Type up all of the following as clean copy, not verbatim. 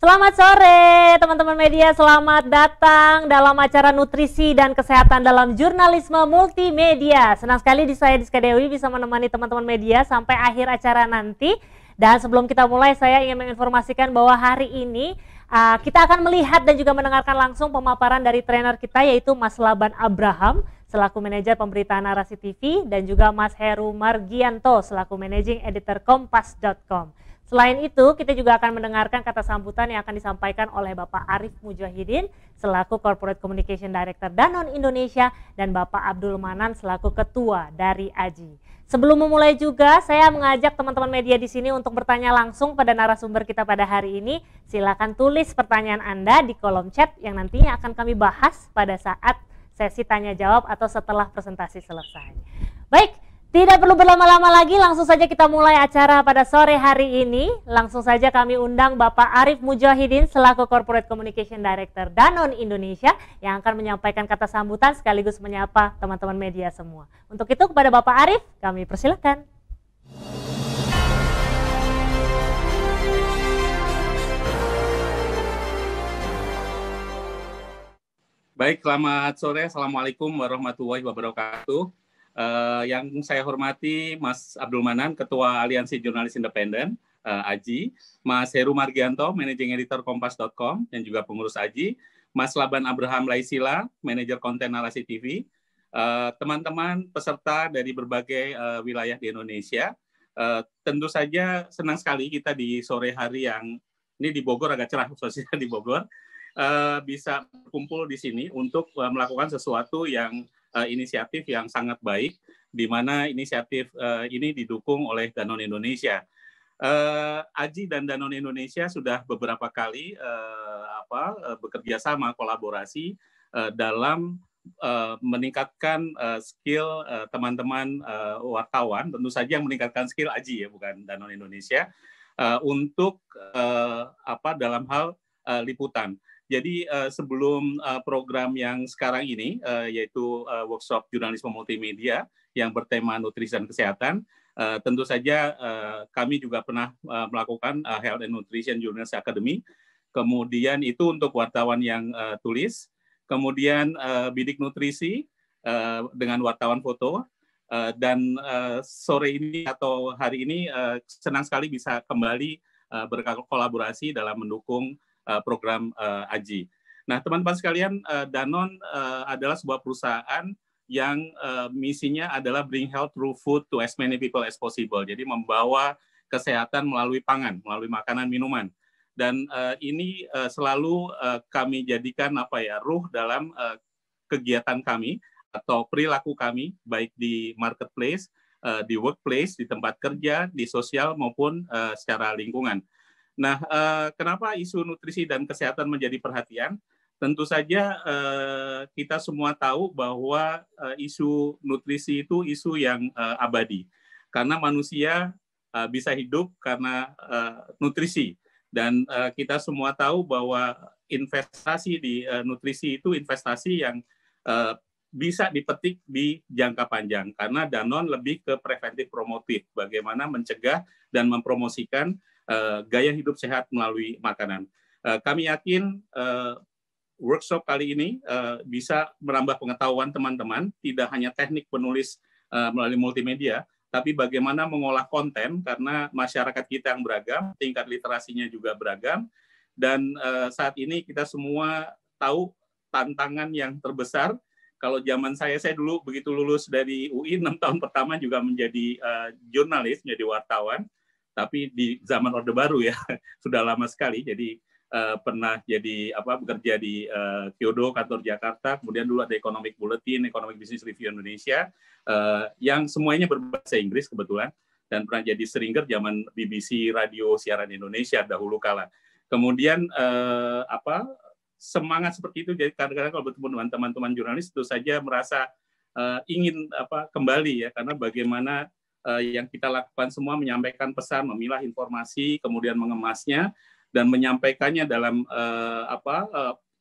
Selamat sore teman-teman media, selamat datang dalam acara nutrisi dan kesehatan dalam jurnalisme multimedia. Senang sekali saya Diska Dewi bisa menemani teman-teman media sampai akhir acara nanti. Dan sebelum kita mulai saya ingin menginformasikan bahwa hari ini kita akan melihat dan juga mendengarkan langsung pemaparan dari trainer kita yaitu Mas Laban Abraham selaku manajer pemberitaan Narasi TV dan juga Mas Heru Margianto selaku managing editor Kompas.com. Selain itu, kita juga akan mendengarkan kata sambutan yang akan disampaikan oleh Bapak Arif Mujahidin selaku Corporate Communication Director Danone Indonesia dan Bapak Abdul Manan selaku Ketua dari AJI. Sebelum memulai juga, saya mengajak teman-teman media di sini untuk bertanya langsung pada narasumber kita pada hari ini. Silakan tulis pertanyaan Anda di kolom chat yang nantinya akan kami bahas pada saat sesi tanya jawab atau setelah presentasi selesai. Baik. Tidak perlu berlama-lama lagi, langsung saja kita mulai acara pada sore hari ini. Langsung saja kami undang Bapak Arif Mujahidin selaku Corporate Communication Director Danone Indonesia yang akan menyampaikan kata sambutan sekaligus menyapa teman-teman media semua. Untuk itu kepada Bapak Arif, kami persilakan. Baik, selamat sore. Assalamualaikum warahmatullahi wabarakatuh. Yang saya hormati Mas Abdul Manan, Ketua Aliansi Jurnalis Independen, AJI, Mas Heru Margianto, Managing Editor Kompas.com, dan juga pengurus AJI, Mas Laban Abraham Laisila, Manajer Konten Narasi TV, teman-teman peserta dari berbagai wilayah di Indonesia. Tentu saja senang sekali kita di sore hari yang, ini di Bogor agak cerah, khususnya di Bogor, bisa berkumpul di sini untuk melakukan sesuatu yang inisiatif yang sangat baik, di mana inisiatif ini didukung oleh Danone Indonesia. AJI dan Danone Indonesia sudah beberapa kali bekerja sama kolaborasi dalam meningkatkan skill teman-teman wartawan, tentu saja yang meningkatkan skill AJI ya, bukan Danone Indonesia, untuk dalam hal liputan. Jadi sebelum program yang sekarang ini, yaitu workshop jurnalisme multimedia yang bertema nutrisi dan kesehatan, tentu saja kami juga pernah melakukan Health and Nutrition Journalist Academy, kemudian itu untuk wartawan yang tulis, kemudian bidik nutrisi dengan wartawan foto, dan sore ini atau hari ini senang sekali bisa kembali berkolaborasi dalam mendukung program AJI. Nah, teman-teman sekalian, Danone adalah sebuah perusahaan yang misinya adalah bring health through food to as many people as possible. Jadi membawa kesehatan melalui pangan, melalui makanan, minuman. Dan ini selalu kami jadikan ruh dalam kegiatan kami atau perilaku kami, baik di marketplace, di workplace, di tempat kerja, di sosial maupun secara lingkungan. Nah, kenapa isu nutrisi dan kesehatan menjadi perhatian? Tentu saja kita semua tahu bahwa isu nutrisi itu isu yang abadi. Karena manusia bisa hidup karena nutrisi. Dan kita semua tahu bahwa investasi di nutrisi itu investasi yang bisa dipetik di jangka panjang. Karena Danone lebih ke preventif promotif. Bagaimana mencegah dan mempromosikan gaya hidup sehat melalui makanan. Kami yakin workshop kali ini bisa menambah pengetahuan teman-teman, tidak hanya teknik penulis melalui multimedia, tapi bagaimana mengolah konten, karena masyarakat kita yang beragam, tingkat literasinya juga beragam, dan saat ini kita semua tahu tantangan yang terbesar. Kalau zaman saya dulu begitu lulus dari UI, 6 tahun pertama juga menjadi jurnalis, menjadi wartawan, tapi di zaman Orde Baru ya, sudah lama sekali. Jadi pernah jadi bekerja di Kyodo, kantor Jakarta, kemudian dulu ada Economic Bulletin, Economic Business Review Indonesia, yang semuanya berbahasa Inggris kebetulan, dan pernah jadi stringer zaman BBC Radio Siaran Indonesia dahulu kala. Kemudian semangat seperti itu, jadi kadang-kadang kalau bertemu dengan teman-teman jurnalis itu saja merasa ingin kembali ya, karena bagaimana yang kita lakukan semua menyampaikan pesan, memilah informasi, kemudian mengemasnya dan menyampaikannya dalam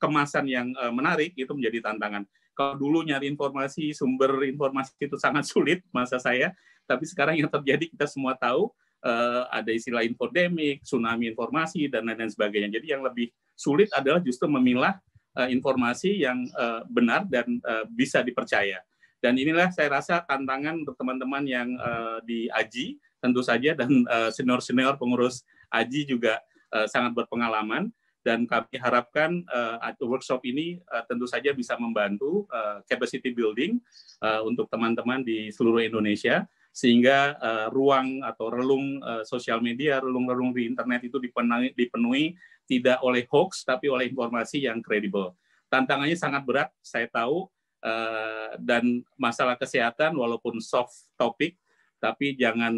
kemasan yang menarik, itu menjadi tantangan. Kalau dulu nyari informasi, sumber informasi itu sangat sulit masa saya, tapi sekarang yang terjadi kita semua tahu ada istilah infodemik, tsunami informasi, dan lain-lain sebagainya. Jadi yang lebih sulit adalah justru memilah informasi yang benar dan bisa dipercaya. Dan inilah saya rasa tantangan untuk teman-teman yang di AJI tentu saja, dan senior-senior pengurus AJI juga sangat berpengalaman, dan kami harapkan workshop ini tentu saja bisa membantu capacity building untuk teman-teman di seluruh Indonesia, sehingga ruang atau relung sosial media, relung-relung di internet itu dipenuhi tidak oleh hoax, tapi oleh informasi yang kredibel. Tantangannya sangat berat, saya tahu, dan masalah kesehatan walaupun soft topic, tapi jangan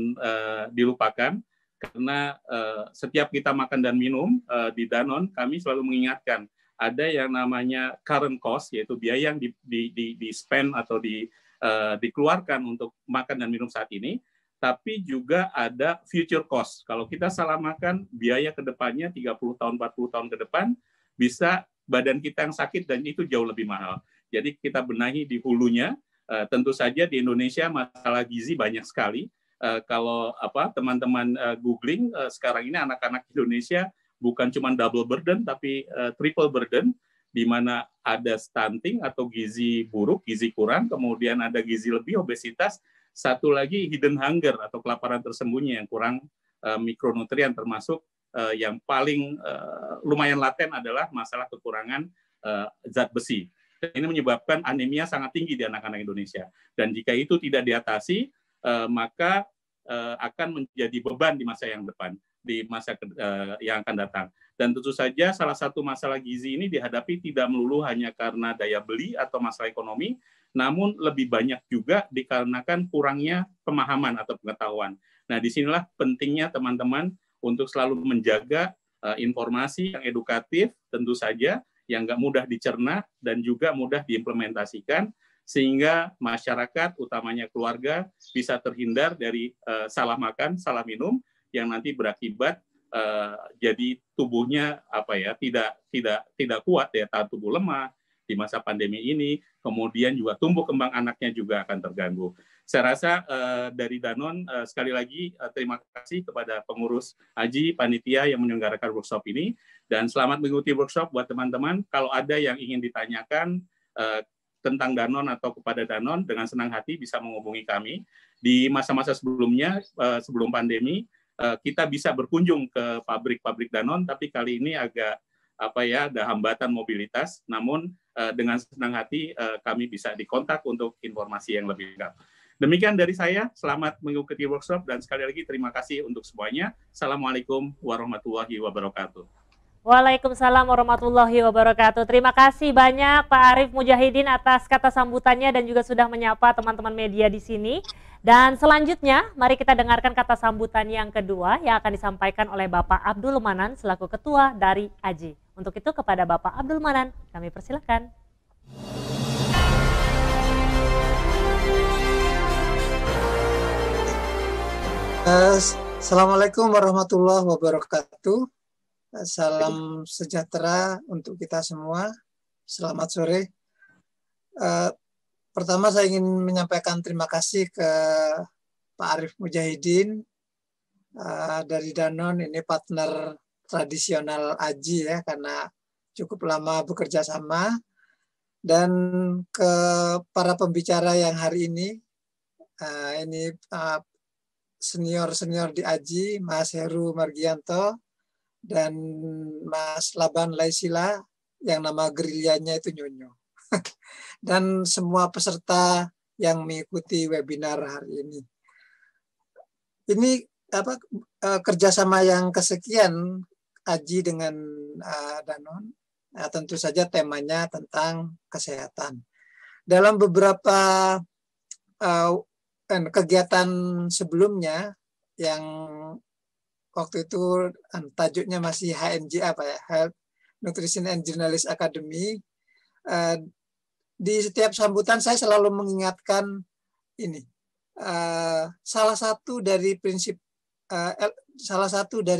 dilupakan, karena setiap kita makan dan minum di Danone, kami selalu mengingatkan, ada yang namanya current cost, yaitu biaya yang di spend atau dikeluarkan untuk makan dan minum saat ini, tapi juga ada future cost. Kalau kita salah makan, biaya ke depannya 30 tahun, 40 tahun ke depan, bisa badan kita yang sakit, dan itu jauh lebih mahal. Jadi kita benahi di hulunya. Tentu saja di Indonesia masalah gizi banyak sekali. Kalau teman-teman googling, sekarang ini anak-anak Indonesia bukan cuma double burden, tapi triple burden, di mana ada stunting atau gizi buruk, gizi kurang, kemudian ada gizi lebih, obesitas, satu lagi hidden hunger atau kelaparan tersembunyi yang kurang mikronutrien, termasuk yang paling lumayan laten adalah masalah kekurangan zat besi. Dan ini menyebabkan anemia sangat tinggi di anak-anak Indonesia. Dan jika itu tidak diatasi, maka akan menjadi beban di masa yang depan, di masa yang akan datang. Dan tentu saja salah satu masalah gizi ini dihadapi tidak melulu hanya karena daya beli atau masalah ekonomi, namun lebih banyak juga dikarenakan kurangnya pemahaman atau pengetahuan. Nah, disinilah pentingnya teman-teman untuk selalu menjaga informasi yang edukatif, tentu saja, yang nggak mudah dicerna dan juga mudah diimplementasikan, sehingga masyarakat, utamanya keluarga, bisa terhindar dari salah makan, salah minum, yang nanti berakibat jadi tubuhnya tidak kuat, daya tahan tubuh lemah di masa pandemi ini, kemudian juga tumbuh kembang anaknya juga akan terganggu. Saya rasa dari Danone sekali lagi terima kasih kepada pengurus AJI, panitia yang menyelenggarakan workshop ini, dan selamat mengikuti workshop buat teman-teman. Kalau ada yang ingin ditanyakan tentang Danone atau kepada Danone, dengan senang hati bisa menghubungi kami. Di masa-masa sebelumnya, sebelum pandemi, kita bisa berkunjung ke pabrik-pabrik Danone, tapi kali ini agak ada hambatan mobilitas. Namun dengan senang hati kami bisa dikontak untuk informasi yang lebih lengkap. Demikian dari saya, selamat mengikuti workshop, dan sekali lagi terima kasih untuk semuanya. Assalamualaikum warahmatullahi wabarakatuh. Waalaikumsalam warahmatullahi wabarakatuh. Terima kasih banyak Pak Arief Mujahidin atas kata sambutannya dan juga sudah menyapa teman-teman media di sini. Dan selanjutnya, mari kita dengarkan kata sambutan yang kedua yang akan disampaikan oleh Bapak Abdul Manan selaku Ketua dari AJI. Untuk itu kepada Bapak Abdul Manan, kami persilakan. Assalamualaikum warahmatullahi wabarakatuh. Salam sejahtera untuk kita semua. Selamat sore. Pertama saya ingin menyampaikan terima kasih ke Pak Arief Mujahidin dari Danone. Ini partner tradisional AJI ya, karena cukup lama bekerja sama. Dan ke para pembicara yang hari ini senior-senior di AJI, Mas Heru Margianto dan Mas Laban Laisila, yang nama gerilyanya itu Nyonyo. Dan semua peserta yang mengikuti webinar hari ini. Ini kerjasama yang kesekian AJI dengan Danone. Tentu saja temanya tentang kesehatan. Dalam beberapa kegiatan sebelumnya yang waktu itu tajuknya masih HNJA, Health Nutrition and Journalism Academy. Di setiap sambutan saya selalu mengingatkan ini, salah satu dari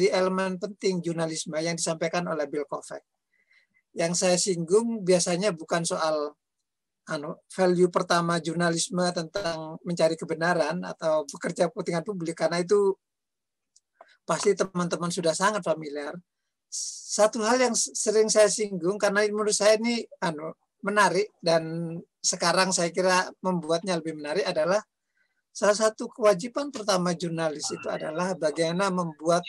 elemen penting jurnalisme yang disampaikan oleh Bill Kovac. Yang saya singgung biasanya bukan soal value pertama jurnalisme tentang mencari kebenaran atau bekerja kepentingan publik, karena itu pasti teman-teman sudah sangat familiar. Satu hal yang sering saya singgung karena menurut saya ini menarik dan sekarang saya kira membuatnya lebih menarik adalah salah satu kewajiban pertama jurnalis itu adalah bagaimana membuat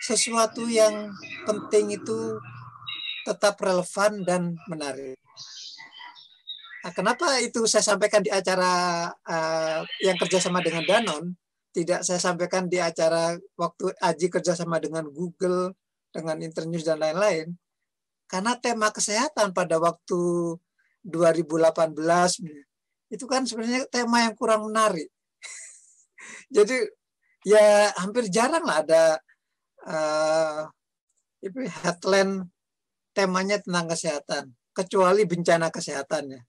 sesuatu yang penting itu tetap relevan dan menarik. Nah, kenapa itu saya sampaikan di acara yang kerjasama dengan Danone, tidak saya sampaikan di acara waktu Aji kerjasama dengan Google, dengan Internews dan lain-lain? Karena tema kesehatan pada waktu 2018 itu kan sebenarnya tema yang kurang menarik. Jadi ya hampir jarang lah ada headline temanya tentang kesehatan, kecuali bencana kesehatannya.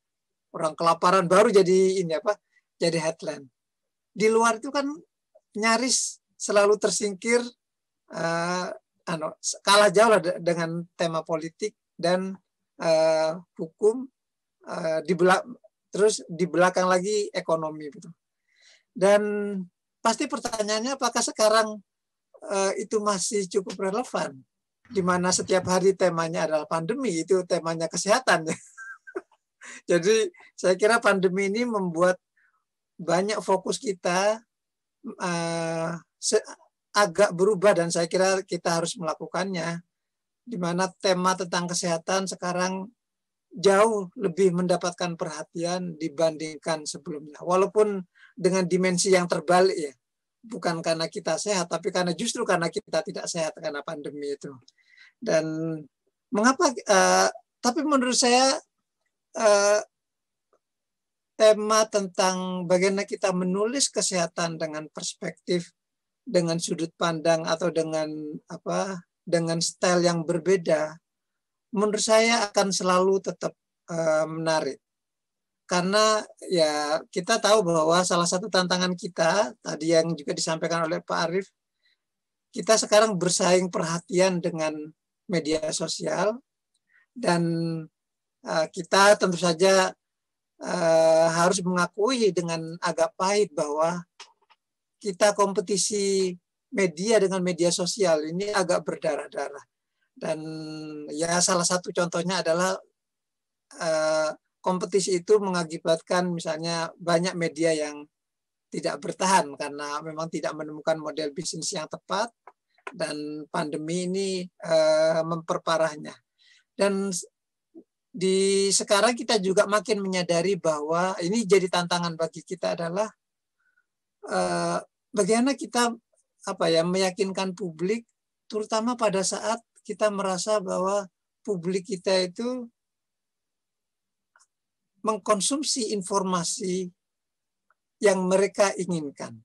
Orang kelaparan baru jadi jadi headline. Di luar itu kan nyaris selalu tersingkir, kalah jauh lah dengan tema politik dan hukum, terus di belakang lagi ekonomi gitu. Dan pasti pertanyaannya apakah sekarang itu masih cukup relevan, di mana setiap hari temanya adalah pandemi, itu temanya kesehatan. Jadi saya kira pandemi ini membuat banyak fokus kita agak berubah dan saya kira kita harus melakukannya, di mana tema tentang kesehatan sekarang jauh lebih mendapatkan perhatian dibandingkan sebelumnya. Walaupun dengan dimensi yang terbalik ya, bukan karena kita sehat, tapi justru karena kita tidak sehat karena pandemi itu. Dan mengapa? Tapi menurut saya tema tentang bagaimana kita menulis kesehatan dengan perspektif, dengan sudut pandang atau dengan style yang berbeda, menurut saya akan selalu tetap menarik. Karena ya kita tahu bahwa salah satu tantangan kita tadi yang juga disampaikan oleh Pak Arief, kita sekarang bersaing perhatian dengan media sosial dan kita tentu saja harus mengakui dengan agak pahit bahwa kita kompetisi media dengan media sosial ini agak berdarah-darah. Dan ya salah satu contohnya adalah kompetisi itu mengakibatkan misalnya banyak media yang tidak bertahan karena memang tidak menemukan model bisnis yang tepat dan pandemi ini memperparahnya. Dan sekarang kita juga makin menyadari bahwa ini jadi tantangan bagi kita adalah bagaimana kita meyakinkan publik, terutama pada saat kita merasa bahwa publik kita itu mengkonsumsi informasi yang mereka inginkan.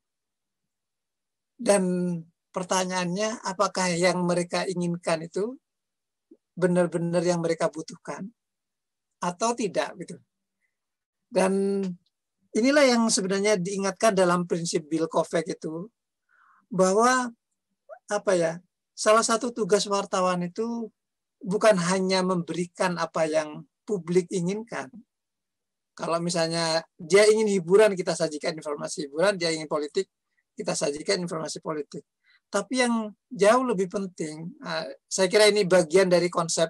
Dan pertanyaannya, apakah yang mereka inginkan itu benar-benar yang mereka butuhkan atau tidak gitu. Dan inilah yang sebenarnya diingatkan dalam prinsip Bill Kovec itu, bahwa salah satu tugas wartawan itu bukan hanya memberikan apa yang publik inginkan. Kalau misalnya dia ingin hiburan, kita sajikan informasi hiburan, dia ingin politik, kita sajikan informasi politik. Tapi yang jauh lebih penting, saya kira ini bagian dari konsep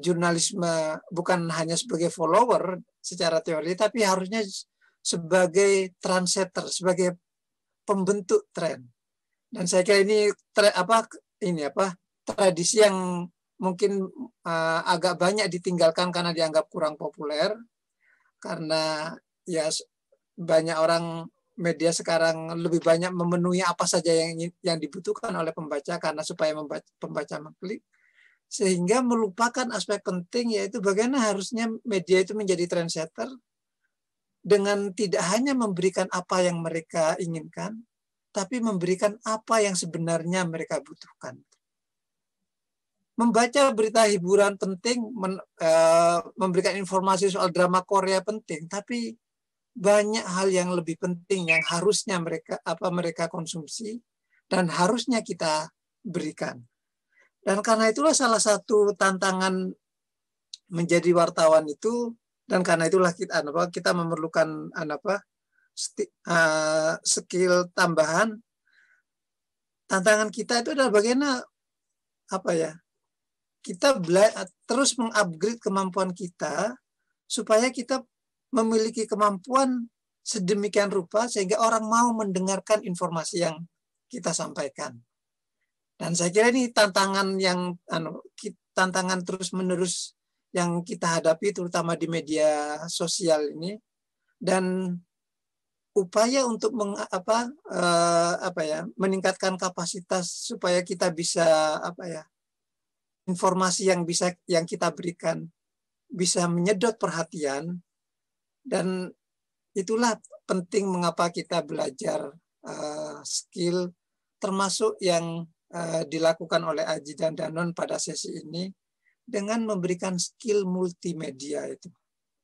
jurnalisme, bukan hanya sebagai follower secara teori, tapi harusnya sebagai trendsetter, sebagai pembentuk tren. Dan saya kira ini tradisi yang mungkin agak banyak ditinggalkan karena dianggap kurang populer, karena ya banyak orang media sekarang lebih banyak memenuhi apa saja yang dibutuhkan oleh pembaca karena supaya pembaca mengklik, sehingga melupakan aspek penting, yaitu bagaimana harusnya media itu menjadi trendsetter dengan tidak hanya memberikan apa yang mereka inginkan, tapi memberikan apa yang sebenarnya mereka butuhkan. Membaca berita hiburan penting, memberikan informasi soal drama Korea penting, tapi banyak hal yang lebih penting yang harusnya mereka konsumsi dan harusnya kita berikan. Dan karena itulah salah satu tantangan menjadi wartawan itu, dan karena itulah kita memerlukan skill tambahan tantangan kita itu adalah bagaimana kita terus mengupgrade kemampuan kita supaya kita memiliki kemampuan sedemikian rupa sehingga orang mau mendengarkan informasi yang kita sampaikan. Dan saya kira ini tantangan yang tantangan terus-menerus yang kita hadapi terutama di media sosial ini, dan upaya untuk meningkatkan kapasitas supaya kita bisa informasi yang kita berikan bisa menyedot perhatian, dan itulah penting mengapa kita belajar skill termasuk yang dilakukan oleh Aji dan Danon pada sesi ini dengan memberikan skill multimedia itu.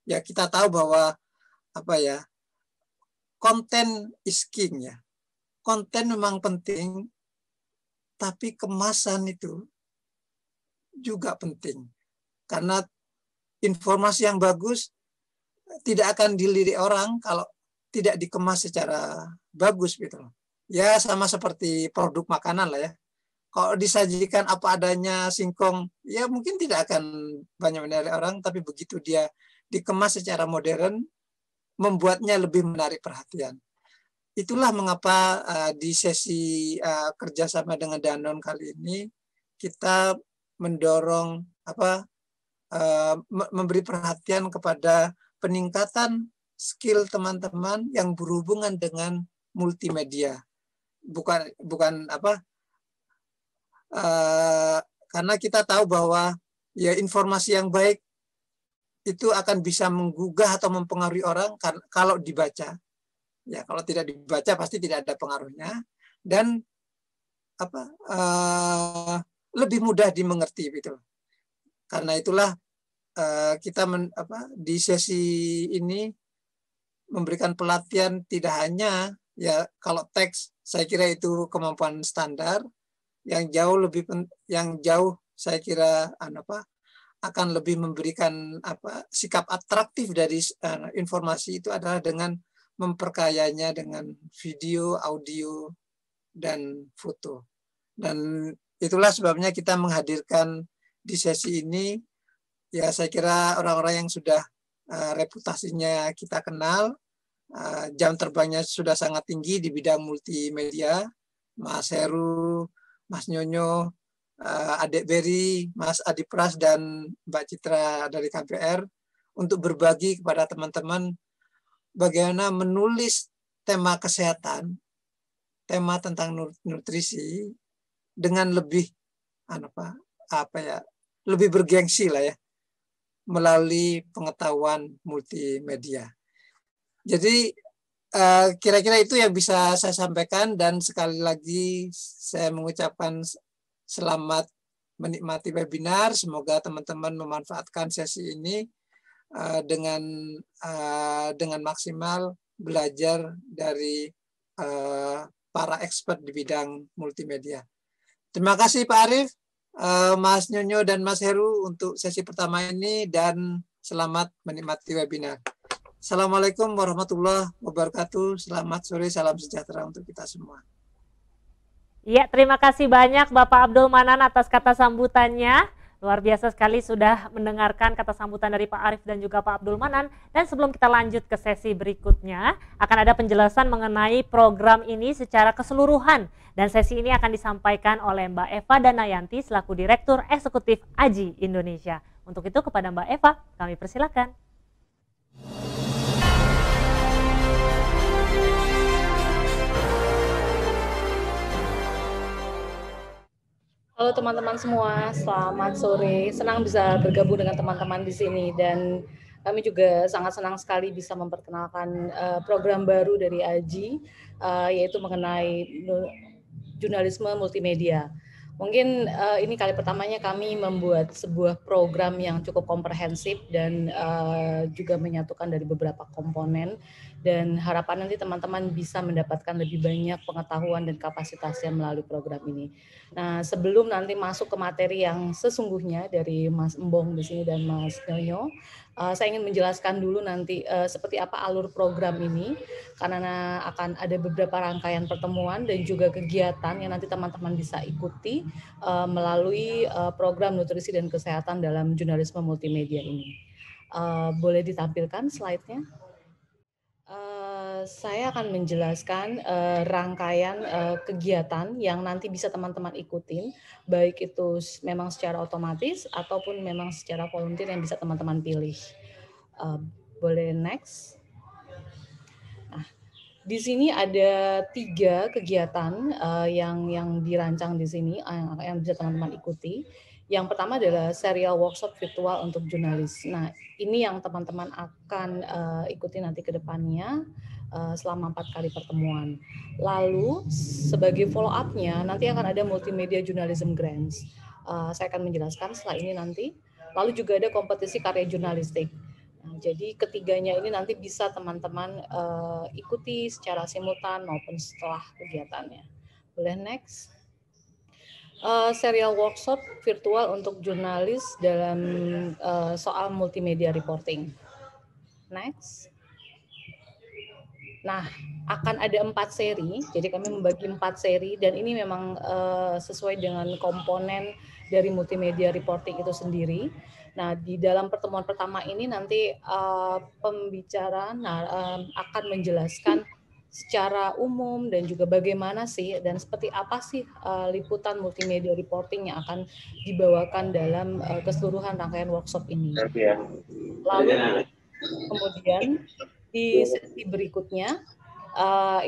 Ya, kita tahu bahwa konten is king ya. Konten memang penting, tapi kemasan itu juga penting. Karena informasi yang bagus tidak akan dilirik orang kalau tidak dikemas secara bagus gitu. Ya sama seperti produk makanan lah ya. Kalau disajikan apa adanya singkong, ya mungkin tidak akan banyak dilirik orang, tapi begitu dia dikemas secara modern, membuatnya lebih menarik perhatian. Itulah mengapa di sesi kerjasama dengan Danone kali ini kita mendorong memberi perhatian kepada peningkatan skill teman-teman yang berhubungan dengan multimedia. Karena kita tahu bahwa ya informasi yang baik itu akan bisa menggugah atau mempengaruhi orang kalau dibaca. Ya, kalau tidak dibaca pasti tidak ada pengaruhnya, dan lebih mudah dimengerti gitu. Karena itulah kita di sesi ini memberikan pelatihan tidak hanya ya kalau teks, saya kira itu kemampuan standar yang jauh saya kira akan lebih memberikan sikap atraktif dari informasi itu adalah dengan memperkayanya dengan video, audio, dan foto. Dan itulah sebabnya kita menghadirkan di sesi ini, ya saya kira orang-orang yang sudah reputasinya kita kenal, jam terbangnya sudah sangat tinggi di bidang multimedia, Mas Heru, Mas Nyonyo, Adek Beri, Mas Adi Pras, dan Mbak Citra dari KPR untuk berbagi kepada teman-teman bagaimana menulis tema kesehatan, tema tentang nutrisi dengan lebih lebih bergengsi lah ya, melalui pengetahuan multimedia. Jadi kira-kira itu yang bisa saya sampaikan, dan sekali lagi saya mengucapkan selamat menikmati webinar. Semoga teman-teman memanfaatkan sesi ini dengan maksimal, belajar dari para expert di bidang multimedia. Terima kasih Pak Arief, Mas Nyonyo, dan Mas Heru untuk sesi pertama ini, dan selamat menikmati webinar. Assalamualaikum warahmatullahi wabarakatuh. Selamat sore, salam sejahtera untuk kita semua. Iya, terima kasih banyak Bapak Abdul Manan atas kata sambutannya. Luar biasa sekali sudah mendengarkan kata sambutan dari Pak Arief dan juga Pak Abdul Manan. Dan sebelum kita lanjut ke sesi berikutnya, akan ada penjelasan mengenai program ini secara keseluruhan. Dan sesi ini akan disampaikan oleh Mbak Eva Danayanti selaku Direktur Eksekutif AJI Indonesia. Untuk itu kepada Mbak Eva, kami persilakan. Halo teman-teman semua, selamat sore. Senang bisa bergabung dengan teman-teman di sini, dan kami juga sangat senang sekali bisa memperkenalkan program baru dari AJI, yaitu mengenai jurnalisme multimedia. Mungkin ini kali pertamanya kami membuat sebuah program yang cukup komprehensif dan juga menyatukan dari beberapa komponen, dan harapan nanti teman-teman bisa mendapatkan lebih banyak pengetahuan dan kapasitasnya melalui program ini. Nah, sebelum nanti masuk ke materi yang sesungguhnya dari Mas Embong di sini dan Mas Nyonyo, Saya ingin menjelaskan dulu nanti seperti apa alur program ini, karena akan ada beberapa rangkaian pertemuan dan juga kegiatan yang nanti teman-teman bisa ikuti melalui program nutrisi dan kesehatan dalam jurnalisme multimedia ini. Boleh ditampilkan slide-nya? Saya akan menjelaskan rangkaian kegiatan yang nanti bisa teman-teman ikutin, baik itu memang secara otomatis ataupun memang secara volunteer yang bisa teman-teman pilih. Boleh next. Nah, di sini ada 3 kegiatan yang dirancang di sini yang bisa teman-teman ikuti. Yang pertama adalah serial workshop virtual untuk jurnalis. Nah, ini yang teman-teman akan ikuti nanti ke depannya selama 4 kali pertemuan. Lalu sebagai follow up-nya nanti akan ada multimedia journalism grants. Saya akan menjelaskan setelah ini nanti. Lalu juga ada kompetisi karya jurnalistik. Nah, jadi ketiganya ini nanti bisa teman-teman ikuti secara simultan maupun setelah kegiatannya. Boleh next. Serial workshop virtual untuk jurnalis dalam soal multimedia reporting. Next. Nah, akan ada 4 seri, jadi kami membagi 4 seri dan ini memang sesuai dengan komponen dari multimedia reporting itu sendiri. Nah, di dalam pertemuan pertama ini nanti pembicara akan menjelaskan secara umum dan juga bagaimana sih dan seperti apa sih liputan multimedia reporting yang akan dibawakan dalam keseluruhan rangkaian workshop ini. Lalu kemudian di sesi berikutnya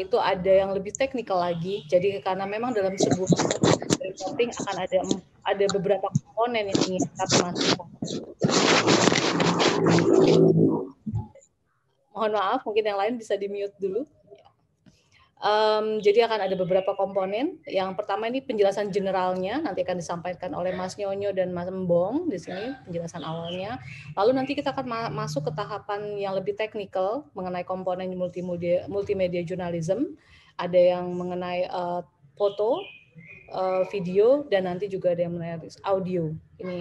itu ada yang lebih teknikal lagi. Jadi karena memang dalam sebuah reporting akan ada beberapa komponen yang ingin kami masukkan. Mohon maaf, mungkin yang lain bisa di-mute dulu. Jadi akan ada beberapa komponen. Yang pertama ini penjelasan generalnya, nanti akan disampaikan oleh Mas Nyonyo dan Mas Embong di sini penjelasan awalnya. Lalu nanti kita akan masuk ke tahapan yang lebih teknikal mengenai komponen multimedia journalism. Ada yang mengenai foto, video, dan nanti juga ada yang mengenai audio. Ini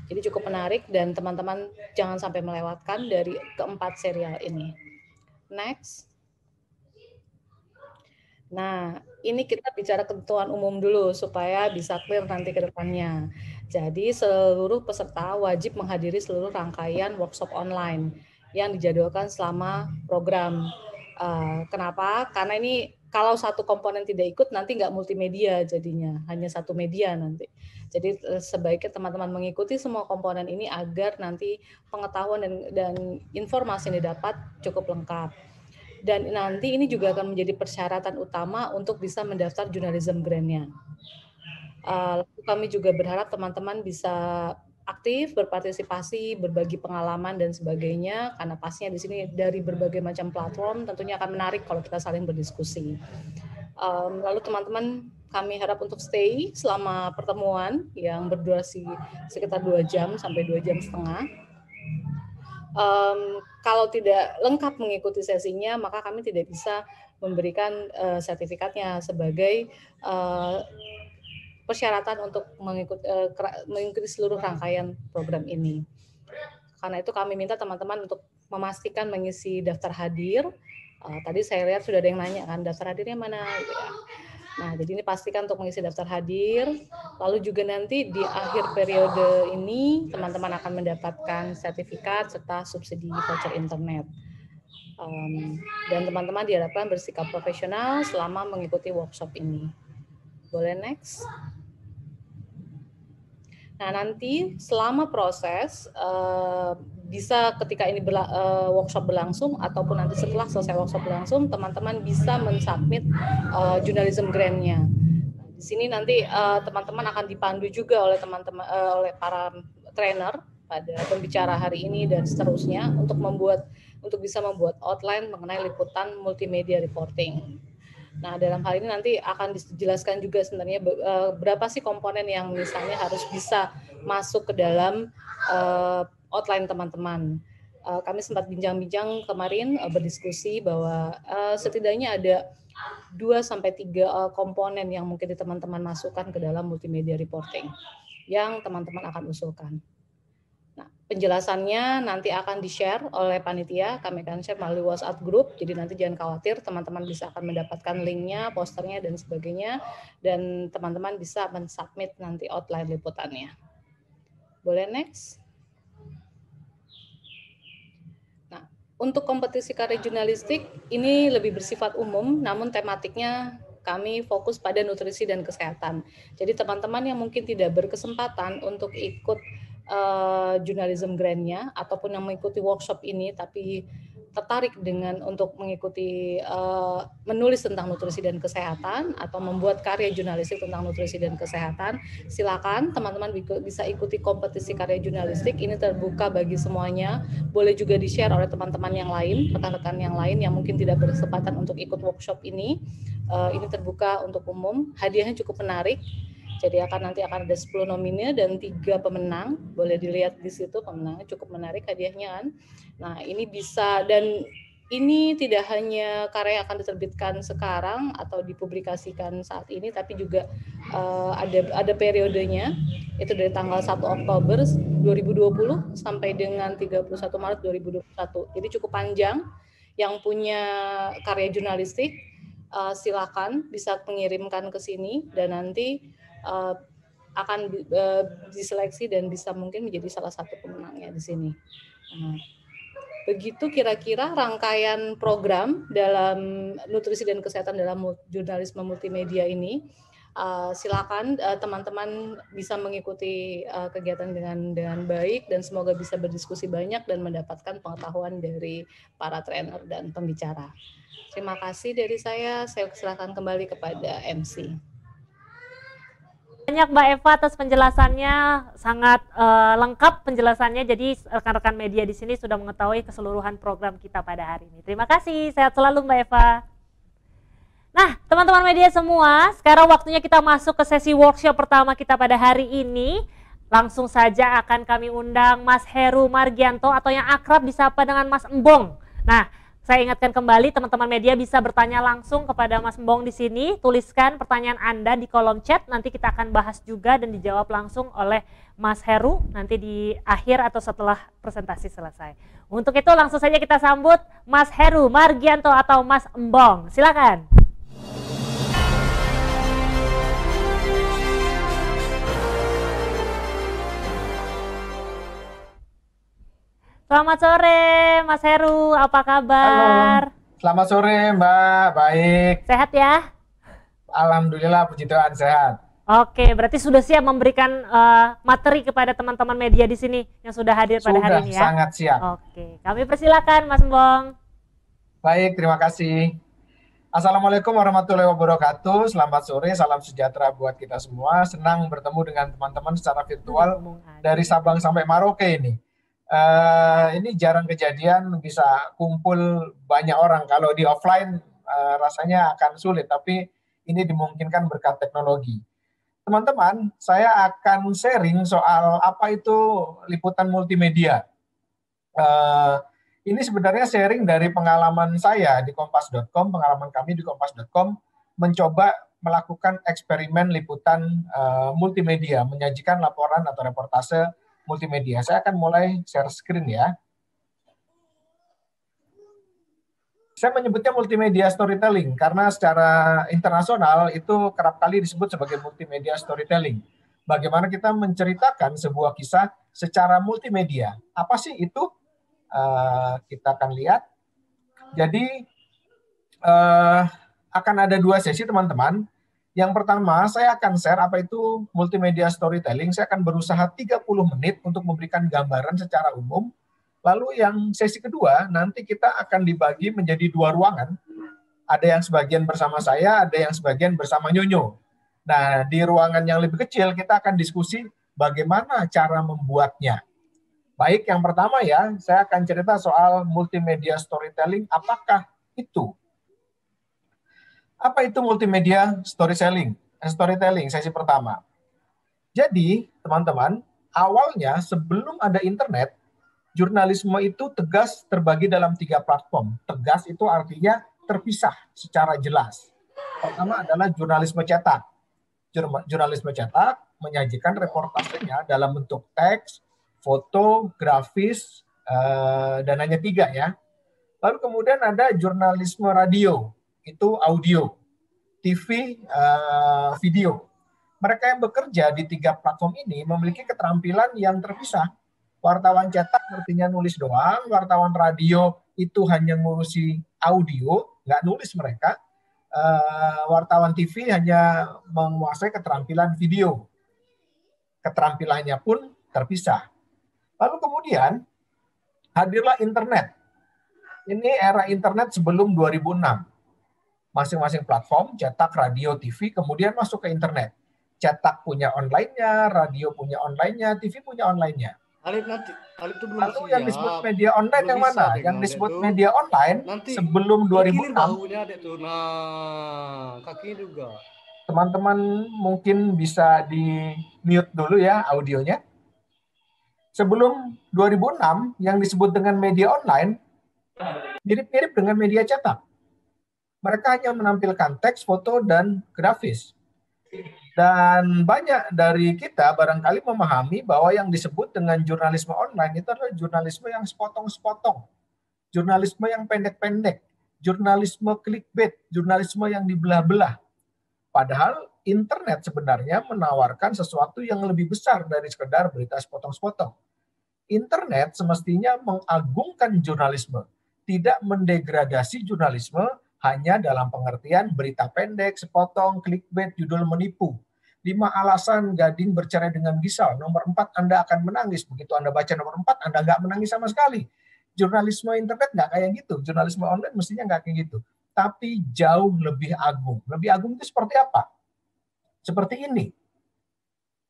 jadi cukup menarik dan teman-teman jangan sampai melewatkan dari keempat serial ini. Next. Nah, ini kita bicara ketentuan umum dulu supaya bisa clear nanti ke depannya. Jadi seluruh peserta wajib menghadiri seluruh rangkaian workshop online yang dijadwalkan selama program. Kenapa? Karena ini kalau satu komponen tidak ikut nanti nggak multimedia jadinya, hanya satu media nanti. Jadi sebaiknya teman-teman mengikuti semua komponen ini agar nanti pengetahuan dan informasi yang didapat cukup lengkap. Dan nanti ini juga akan menjadi persyaratan utama untuk bisa mendaftar journalism grant-nya. Kami juga berharap teman-teman bisa aktif, berpartisipasi, berbagi pengalaman dan sebagainya, karena pastinya di sini dari berbagai macam platform tentunya akan menarik kalau kita saling berdiskusi. Lalu teman-teman kami harap untuk stay selama pertemuan yang berdurasi sekitar 2 jam sampai 2 jam setengah. Kalau tidak lengkap mengikuti sesinya, maka kami tidak bisa memberikan sertifikatnya sebagai persyaratan untuk mengikuti seluruh rangkaian program ini. Karena itu kami minta teman-teman untuk memastikan mengisi daftar hadir. Tadi saya lihat sudah ada yang nanya kan, daftar hadirnya mana? Gitu ya. Nah, jadi ini pastikan untuk mengisi daftar hadir. Lalu juga nanti di akhir periode ini teman-teman akan mendapatkan sertifikat serta subsidi voucher internet. Dan teman-teman diharapkan bersikap profesional selama mengikuti workshop ini. Boleh next? Nah, nanti selama proses bisa ketika ini workshop berlangsung ataupun nanti setelah selesai workshop berlangsung, teman-teman bisa mensubmit journalism grant-nya. Di sini nanti teman-teman akan dipandu juga oleh teman-teman oleh para trainer pada pembicara hari ini dan seterusnya untuk bisa membuat outline mengenai liputan multimedia reporting. Nah, dalam hal ini nanti akan dijelaskan juga sebenarnya berapa sih komponen yang misalnya harus bisa masuk ke dalam outline teman-teman. Kami sempat bincang-bincang kemarin berdiskusi bahwa setidaknya ada 2-3 komponen yang mungkin teman-teman masukkan ke dalam multimedia reporting yang teman-teman akan usulkan. Nah, Penjelasannya nanti akan di-share oleh panitia, kami akan share melalui WhatsApp group, jadi nanti jangan khawatir, teman-teman bisa akan mendapatkan linknya, posternya, dan sebagainya, dan teman-teman bisa men-submit nanti outline liputannya. Boleh next? Nah, untuk kompetisi karya jurnalistik, ini lebih bersifat umum, namun tematiknya kami fokus pada nutrisi dan kesehatan. Jadi teman-teman yang mungkin tidak berkesempatan untuk ikut journalism grant-nya ataupun yang mengikuti workshop ini tapi tertarik dengan untuk mengikuti menulis tentang nutrisi dan kesehatan atau membuat karya jurnalistik tentang nutrisi dan kesehatan, silakan teman-teman bisa ikuti kompetisi karya jurnalistik. Ini terbuka bagi semuanya, boleh juga di-share oleh teman-teman yang lain, rekan-rekan yang lain yang mungkin tidak berkesempatan untuk ikut workshop ini. Ini terbuka untuk umum, hadiahnya cukup menarik. Jadi nanti akan ada 10 nominir dan 3 pemenang. Boleh dilihat di situ pemenangnya cukup menarik hadiahnya kan. Nah, ini bisa, dan ini tidak hanya karya yang akan diterbitkan sekarang atau dipublikasikan saat ini, tapi juga ada periodenya. Itu dari tanggal 1 Oktober 2020 sampai dengan 31 Maret 2021. Jadi cukup panjang. Yang punya karya jurnalistik silakan bisa mengirimkan ke sini dan nanti akan diseleksi dan bisa mungkin menjadi salah satu pemenangnya di sini. Begitu kira-kira rangkaian program dalam nutrisi dan kesehatan dalam jurnalisme multimedia ini. Silakan teman-teman bisa mengikuti kegiatan dengan baik dan semoga bisa berdiskusi banyak dan mendapatkan pengetahuan dari para trainer dan pembicara. Terima kasih dari saya silakan kembali kepada MC. Banyak Mbak Eva atas penjelasannya, sangat lengkap penjelasannya, jadi rekan-rekan media di sini sudah mengetahui keseluruhan program kita pada hari ini. Terima kasih, sehat selalu Mbak Eva. Nah, teman-teman media semua, sekarang waktunya kita masuk ke sesi workshop pertama kita pada hari ini. Langsung saja akan kami undang Mas Heru Margianto atau yang akrab disapa dengan Mas Embong. Nah, saya ingatkan kembali teman-teman media bisa bertanya langsung kepada Mas Embong di sini. Tuliskan pertanyaan Anda di kolom chat, nanti kita akan bahas juga dan dijawab langsung oleh Mas Heru nanti di akhir atau setelah presentasi selesai. Untuk itu langsung saja kita sambut Mas Heru Margianto atau Mas Embong. Silakan. Selamat sore Mas Heru, apa kabar? Halo. Selamat sore Mbak, baik. Sehat ya? Alhamdulillah, puji Tuhan sehat. Oke, berarti sudah siap memberikan materi kepada teman-teman media di sini yang sudah hadir pada hari ini ya? Sudah, sangat siap. Oke, kami persilakan Mas Embong. Baik, terima kasih. Assalamualaikum warahmatullahi wabarakatuh, selamat sore, salam sejahtera buat kita semua. Senang bertemu dengan teman-teman secara virtual dari Sabang sampai Merauke ini. Ini jarang kejadian bisa kumpul banyak orang. Kalau di offline rasanya akan sulit, tapi ini dimungkinkan berkat teknologi. Teman-teman, saya akan sharing soal apa itu liputan multimedia. Ini sebenarnya sharing dari pengalaman saya di kompas.com, pengalaman kami di kompas.com, mencoba melakukan eksperimen liputan multimedia, menyajikan laporan atau reportase multimedia. Saya akan mulai share screen ya. Saya menyebutnya multimedia storytelling karena secara internasional itu kerap kali disebut sebagai multimedia storytelling. Bagaimana kita menceritakan sebuah kisah secara multimedia. Apa sih itu? Kita akan lihat. Jadi akan ada 2 sesi teman-teman. Yang pertama, saya akan share apa itu multimedia storytelling. Saya akan berusaha 30 menit untuk memberikan gambaran secara umum. Lalu yang sesi kedua, nanti kita akan dibagi menjadi 2 ruangan. Ada yang sebagian bersama saya, ada yang sebagian bersama Nyonyo. Nah, di ruangan yang lebih kecil, kita akan diskusi bagaimana cara membuatnya. Baik, yang pertama ya, saya akan cerita soal multimedia storytelling. Apakah itu? Apa itu multimedia storytelling? Storytelling sesi pertama. Jadi, teman-teman, awalnya sebelum ada internet, jurnalisme itu tegas terbagi dalam 3 platform. Tegas itu artinya terpisah secara jelas. Pertama adalah jurnalisme cetak. Jurnalisme cetak menyajikan reportasenya dalam bentuk teks, foto, grafis, dan hanya 3 ya. Lalu kemudian ada jurnalisme radio, itu audio, TV, video. Mereka yang bekerja di 3 platform ini memiliki keterampilan yang terpisah. Wartawan cetak artinya nulis doang, wartawan radio itu hanya ngurusi audio, nggak nulis mereka. Wartawan TV hanya menguasai keterampilan video. Keterampilannya pun terpisah. Lalu kemudian hadirlah internet. Ini era internet sebelum 2006. Masing-masing platform, cetak, radio, TV, kemudian masuk ke internet. Cetak punya online-nya, radio punya online-nya, TV punya online-nya. Alif itu belum Lalu siap. yang disebut media online Belum yang bisa, mana? Dek, Yang Adek disebut tuh. media online Nanti sebelum berkilir 2006. bahunya Adek tuh. Nah, kakinya juga. Teman-teman mungkin bisa di mute dulu ya audionya. Sebelum 2006 yang disebut dengan media online mirip-mirip dengan media cetak. Mereka hanya menampilkan teks, foto, dan grafis. Dan banyak dari kita barangkali memahami bahwa yang disebut dengan jurnalisme online itu adalah jurnalisme yang sepotong-sepotong. Jurnalisme yang pendek-pendek. Jurnalisme clickbait. Jurnalisme yang dibelah-belah. Padahal internet sebenarnya menawarkan sesuatu yang lebih besar dari sekedar berita sepotong-sepotong. Internet semestinya mengagungkan jurnalisme, tidak mendegradasi jurnalisme hanya dalam pengertian berita pendek, sepotong, clickbait, judul menipu. 5 alasan Gading bercerai dengan Gisal. Nomor 4 Anda akan menangis. Begitu Anda baca nomor 4, Anda nggak menangis sama sekali. Jurnalisme internet nggak kayak gitu. Jurnalisme online mestinya nggak kayak gitu. Tapi jauh lebih agung. Lebih agung itu seperti apa? Seperti ini.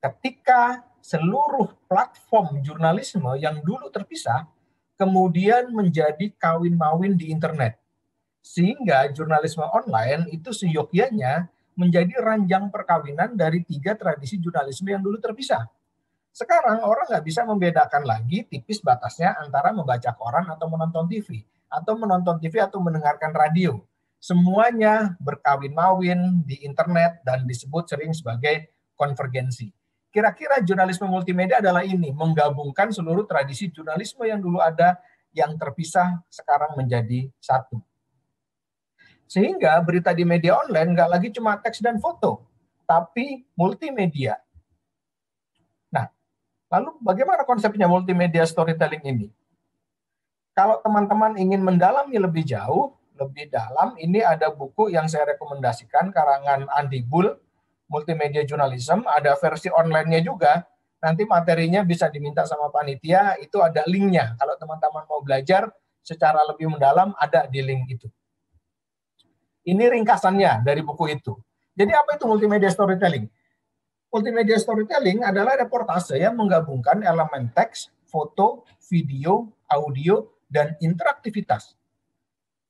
Ketika seluruh platform jurnalisme yang dulu terpisah, kemudian menjadi kawin-mawin di internet. Sehingga jurnalisme online itu seyogyanya menjadi ranjang perkawinan dari 3 tradisi jurnalisme yang dulu terpisah. Sekarang orang nggak bisa membedakan lagi tipis batasnya antara membaca koran atau menonton TV. Atau menonton TV atau mendengarkan radio. Semuanya berkawin-mawin di internet dan disebut sering sebagai konvergensi. Kira-kira jurnalisme multimedia adalah ini, menggabungkan seluruh tradisi jurnalisme yang dulu ada, yang terpisah sekarang menjadi satu. Sehingga berita di media online nggak lagi cuma teks dan foto, tapi multimedia. Nah, lalu bagaimana konsepnya multimedia storytelling ini? Kalau teman-teman ingin mendalami lebih jauh, lebih dalam, ini ada buku yang saya rekomendasikan, karangan Andi Bull, Multimedia Journalism, ada versi online-nya juga. Nanti materinya bisa diminta sama panitia, itu ada linknya. Kalau teman-teman mau belajar secara lebih mendalam, ada di link itu. Ini ringkasannya dari buku itu. Jadi apa itu multimedia storytelling? Multimedia storytelling adalah reportase yang menggabungkan elemen teks, foto, video, audio, dan interaktivitas.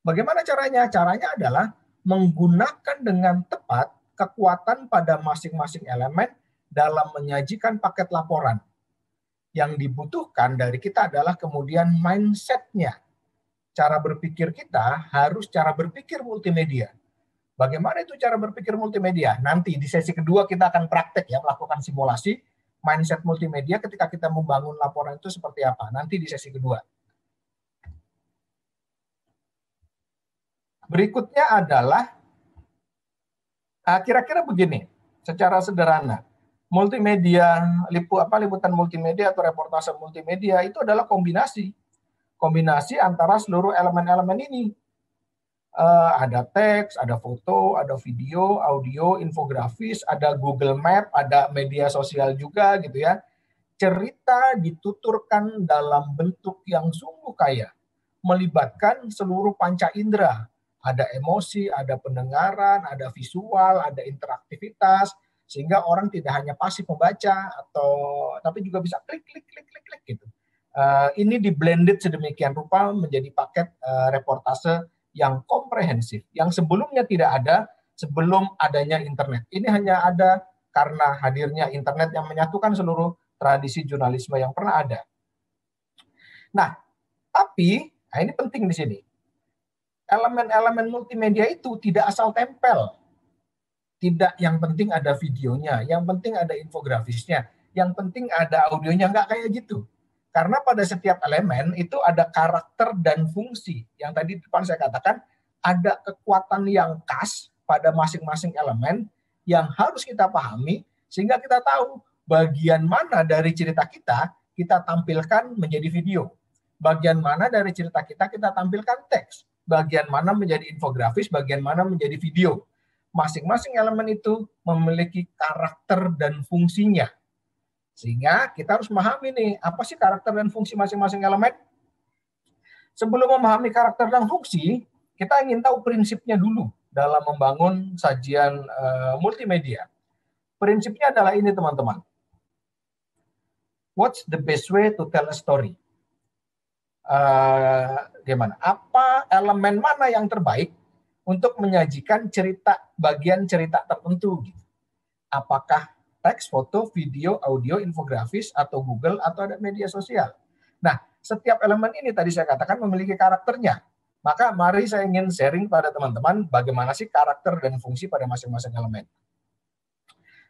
Bagaimana caranya? Caranya adalah menggunakan dengan tepat kekuatan pada masing-masing elemen dalam menyajikan paket laporan. Yang dibutuhkan dari kita adalah kemudian mindset-nya. Cara berpikir kita harus cara berpikir multimedia. Bagaimana itu cara berpikir multimedia? Nanti di sesi kedua kita akan praktek ya, melakukan simulasi mindset multimedia ketika kita membangun laporan itu seperti apa. Nanti di sesi kedua. Berikutnya adalah kira-kira begini, secara sederhana. Multimedia, liputan multimedia atau reportase multimedia itu adalah kombinasi antara seluruh elemen-elemen ini. Ada teks, ada foto, ada video, audio, infografis, ada Google Map, ada media sosial juga gitu ya. Cerita dituturkan dalam bentuk yang sungguh kaya, melibatkan seluruh panca indera. Ada emosi, ada pendengaran, ada visual, ada interaktivitas, sehingga orang tidak hanya pasif membaca tapi juga bisa klik gitu. Ini di blended sedemikian rupa menjadi paket reportase yang komprehensif, yang sebelumnya tidak ada sebelum adanya internet. Ini hanya ada karena hadirnya internet yang menyatukan seluruh tradisi jurnalisme yang pernah ada. Nah, tapi ini penting di sini. Elemen-elemen multimedia itu tidak asal tempel. Tidak yang penting ada videonya, yang penting ada infografisnya, yang penting ada audionya, nggak kayak gitu. Karena pada setiap elemen itu ada karakter dan fungsi. Yang tadi di depan saya katakan, ada kekuatan yang khas pada masing-masing elemen yang harus kita pahami, sehingga kita tahu bagian mana dari cerita kita tampilkan menjadi video. Bagian mana dari cerita kita tampilkan teks. Bagian mana menjadi infografis, bagian mana menjadi video. Masing-masing elemen itu memiliki karakter dan fungsinya. Sehingga kita harus memahami nih, apa sih karakter dan fungsi masing-masing elemen? Sebelum memahami karakter dan fungsi, kita ingin tahu prinsipnya dulu dalam membangun sajian multimedia. Prinsipnya adalah ini, teman-teman. What's the best way to tell a story? Gimana? Apa elemen mana yang terbaik untuk menyajikan bagian cerita tertentu? Gitu. Apakah teks, foto, video, audio, infografis, atau Google, atau ada media sosial? Nah, setiap elemen ini tadi saya katakan memiliki karakternya. Maka mari saya ingin sharing pada teman-teman bagaimana sih karakter dan fungsi pada masing-masing elemen.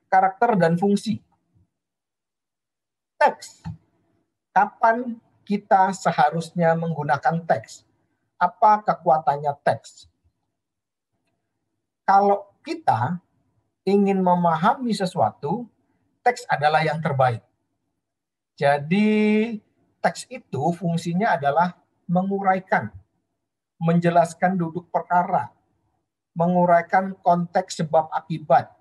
Karakter dan fungsi. Teks. Kapan kita seharusnya menggunakan teks? Apa kekuatannya teks? Kalau kita ingin memahami sesuatu, teks adalah yang terbaik. Jadi teks itu fungsinya adalah menguraikan, menjelaskan duduk perkara, menguraikan konteks sebab akibat,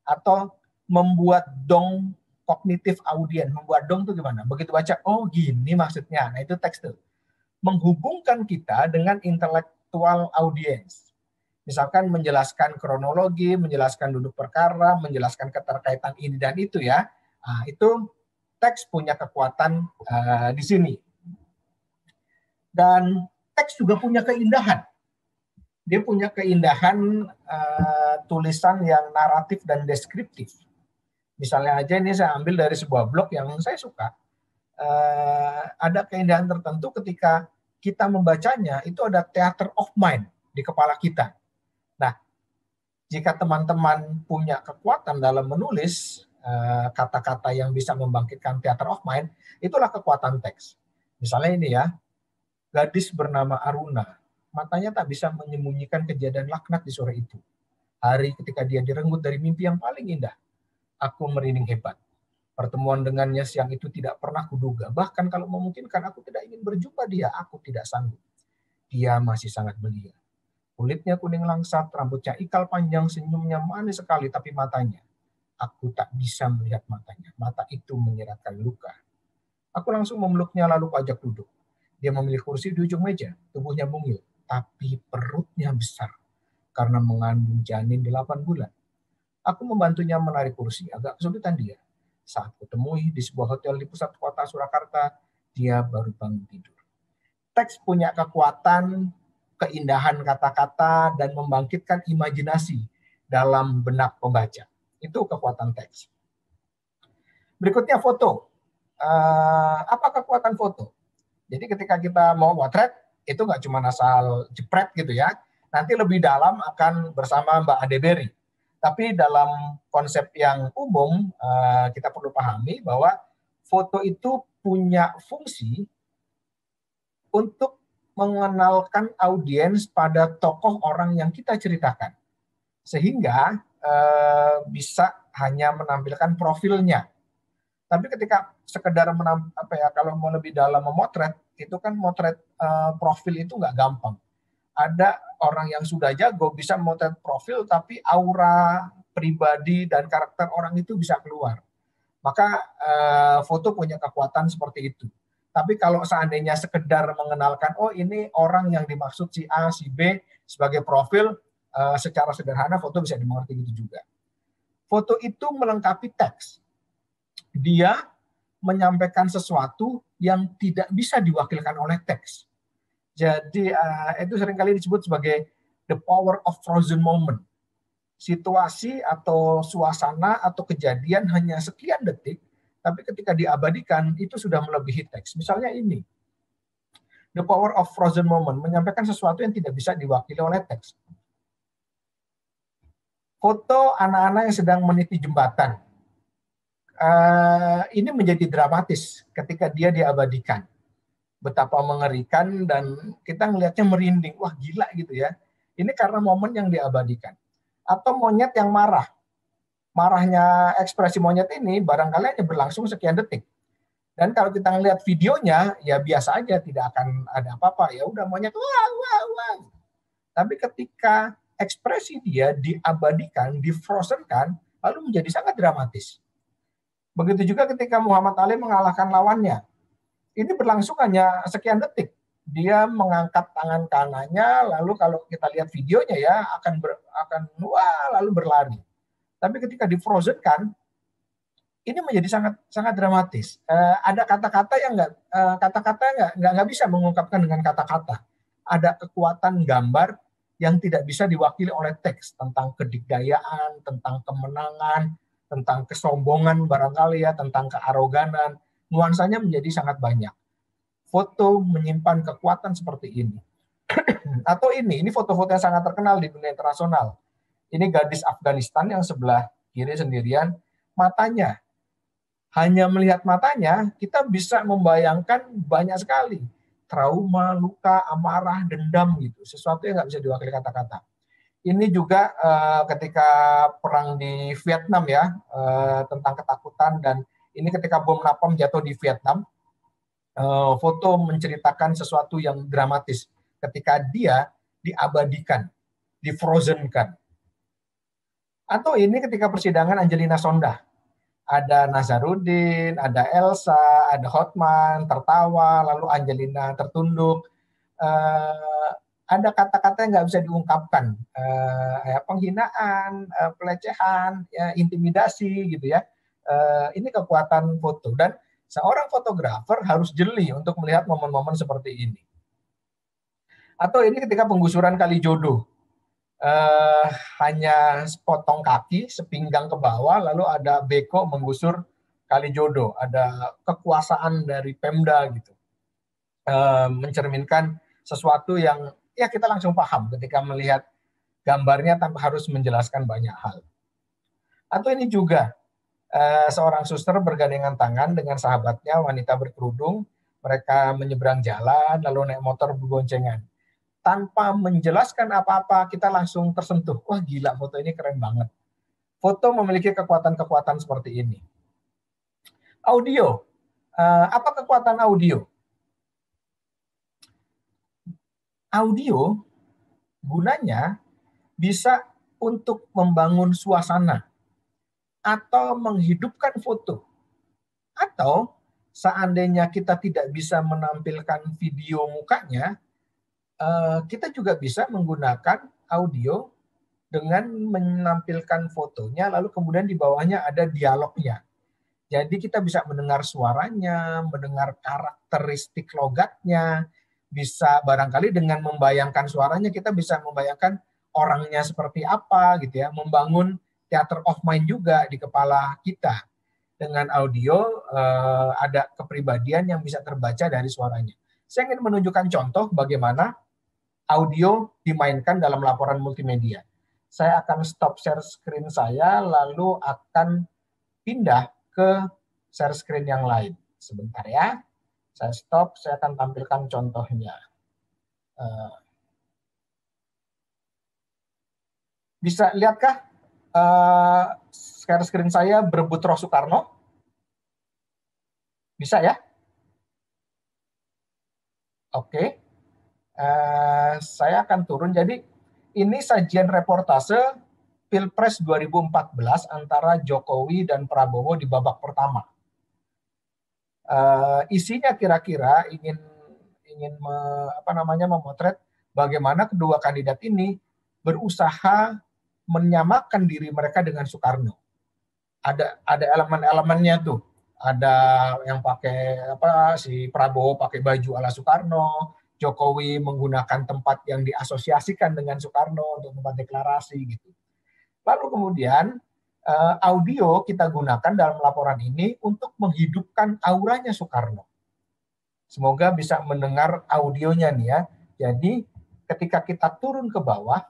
atau membuat dong kognitif audien. Membuat dong itu gimana? Begitu baca, oh gini maksudnya. Nah itu teks tuh. Menghubungkan kita dengan intelektual audiens. Misalkan menjelaskan kronologi, menjelaskan duduk perkara, menjelaskan keterkaitan ini dan itu ya. Nah, itu teks punya kekuatan di sini. Dan teks juga punya keindahan. Dia punya keindahan tulisan yang naratif dan deskriptif. Misalnya aja ini saya ambil dari sebuah blog yang saya suka. Ada keindahan tertentu ketika kita membacanya, itu ada theater of mind di kepala kita. Nah, jika teman-teman punya kekuatan dalam menulis kata-kata yang bisa membangkitkan theater of mind, itulah kekuatan teks. Misalnya ini ya, gadis bernama Aruna, matanya tak bisa menyembunyikan kejadian laknat di sore itu. Hari ketika dia direnggut dari mimpi yang paling indah, aku merinding hebat. Pertemuan dengannya siang itu tidak pernah kuduga. Bahkan kalau memungkinkan aku tidak ingin berjumpa dia, aku tidak sanggup. Dia masih sangat belia. Kulitnya kuning langsat, rambutnya ikal panjang, senyumnya manis sekali, tapi matanya, aku tak bisa melihat matanya. Mata itu menyiratkan luka. Aku langsung memeluknya lalu ajak duduk. Dia memilih kursi di ujung meja, tubuhnya mungil, tapi perutnya besar karena mengandung janin 8 bulan. Aku membantunya menarik kursi, agak kesulitan dia. Saat kutemui di sebuah hotel di pusat kota Surakarta, dia baru bangun tidur. Teks punya kekuatan, keindahan kata-kata, dan membangkitkan imajinasi dalam benak pembaca. Itu kekuatan teks. Berikutnya foto. Apa kekuatan foto? Jadi ketika kita mau motret, itu nggak cuma asal jepret gitu ya. Nanti lebih dalam akan bersama Mbak Ade Berry. Tapi dalam konsep yang umum, kita perlu pahami bahwa foto itu punya fungsi untuk mengenalkan audiens pada tokoh orang yang kita ceritakan. Sehingga bisa hanya menampilkan profilnya. Tapi ketika sekedar kalau mau lebih dalam memotret, itu kan motret profil itu nggak gampang. Ada orang yang sudah jago bisa memotret profil, tapi aura pribadi dan karakter orang itu bisa keluar. Maka foto punya kekuatan seperti itu. Tapi kalau seandainya sekedar mengenalkan, oh ini orang yang dimaksud si A, si B sebagai profil, secara sederhana foto bisa dimengerti gitu juga. Foto itu melengkapi teks. Dia menyampaikan sesuatu yang tidak bisa diwakilkan oleh teks. Jadi itu seringkali disebut sebagai the power of frozen moment. Situasi atau suasana atau kejadian hanya sekian detik, tapi ketika diabadikan itu sudah melebihi teks. Misalnya ini, the power of frozen moment, menyampaikan sesuatu yang tidak bisa diwakili oleh teks. Foto anak-anak yang sedang meniti jembatan. ini menjadi dramatis ketika dia diabadikan. Betapa mengerikan dan kita ngelihatnya merinding. Wah gila gitu ya. Ini karena momen yang diabadikan. Atau monyet yang marah. Marahnya ekspresi monyet ini barangkali hanya berlangsung sekian detik. Dan kalau kita ngelihat videonya, ya biasa aja, tidak akan ada apa-apa. Ya udah monyet wah wah wah. Tapi ketika ekspresi dia diabadikan, difrozenkan, lalu menjadi sangat dramatis. Begitu juga ketika Muhammad Ali mengalahkan lawannya. Ini berlangsung hanya sekian detik. Dia mengangkat tangan kanannya, lalu kalau kita lihat videonya ya akan wah lalu berlari. Tapi ketika difrozenkan, ini menjadi sangat dramatis. Ada kata-kata yang nggak bisa mengungkapkan dengan kata-kata. Ada kekuatan gambar yang tidak bisa diwakili oleh teks tentang kedikdayaan, tentang kemenangan, tentang kesombongan barangkali ya, tentang kearoganan. Nuansanya menjadi sangat banyak. Foto menyimpan kekuatan seperti ini. Atau ini foto-foto yang sangat terkenal di dunia internasional. Ini gadis Afghanistan yang sebelah kiri sendirian, matanya. Hanya melihat matanya, kita bisa membayangkan banyak sekali. Trauma, luka, amarah, dendam gitu. Sesuatu yang nggak bisa diwakili kata-kata. Ini juga ketika perang di Vietnam ya, tentang ketakutan, dan ini ketika bom napalm jatuh di Vietnam, foto menceritakan sesuatu yang dramatis ketika dia diabadikan, difrozenkan. Atau ini ketika persidangan Angelina Sonda. Ada Nazarudin, ada Elsa, ada Hotman tertawa, lalu Angelina tertunduk. Ada kata-kata yang nggak bisa diungkapkan, penghinaan, pelecehan, ya, intimidasi gitu ya. Ini kekuatan foto, dan seorang fotografer harus jeli untuk melihat momen-momen seperti ini. Atau ini ketika penggusuran Kalijodo, hanya sepotong kaki, sepinggang ke bawah, lalu ada beko menggusur Kalijodo, ada kekuasaan dari Pemda gitu, mencerminkan sesuatu yang ya kita langsung paham ketika melihat gambarnya tanpa harus menjelaskan banyak hal. Atau ini juga seorang suster bergandengan tangan dengan sahabatnya wanita berkerudung, mereka menyeberang jalan lalu naik motor berboncengan. Tanpa menjelaskan apa-apa kita langsung tersentuh. Wah gila, foto ini keren banget. Foto memiliki kekuatan-kekuatan seperti ini. Audio, apa kekuatan audio? Audio gunanya bisa untuk membangun suasana atau menghidupkan foto. Atau seandainya kita tidak bisa menampilkan video mukanya, kita juga bisa menggunakan audio dengan menampilkan fotonya, lalu kemudian di bawahnya ada dialognya. Jadi kita bisa mendengar suaranya, mendengar karakteristik logatnya, bisa barangkali dengan membayangkan suaranya kita bisa membayangkan orangnya seperti apa gitu ya, membangun theater of mind juga di kepala kita. Dengan audio ada kepribadian yang bisa terbaca dari suaranya. Saya ingin menunjukkan contoh bagaimana audio dimainkan dalam laporan multimedia. Saya akan stop share screen saya, lalu akan pindah ke share screen yang lain. Sebentar ya, saya stop, saya akan tampilkan contohnya. Bisa lihatkah share screen saya berebut Roh Soekarno? Bisa ya? Oke. Saya akan turun. Jadi ini sajian reportase Pilpres 2014 antara Jokowi dan Prabowo di babak pertama. Isinya kira-kira ingin memotret bagaimana kedua kandidat ini berusaha menyamakan diri mereka dengan Soekarno. Ada elemen-elemennya tuh. Ada yang pakai si Prabowo pakai baju ala Soekarno, Jokowi menggunakan tempat yang diasosiasikan dengan Soekarno untuk tempat deklarasi gitu. Lalu kemudian audio kita gunakan dalam laporan ini untuk menghidupkan auranya Soekarno. Semoga bisa mendengar audionya nih ya. Jadi ketika kita turun ke bawah,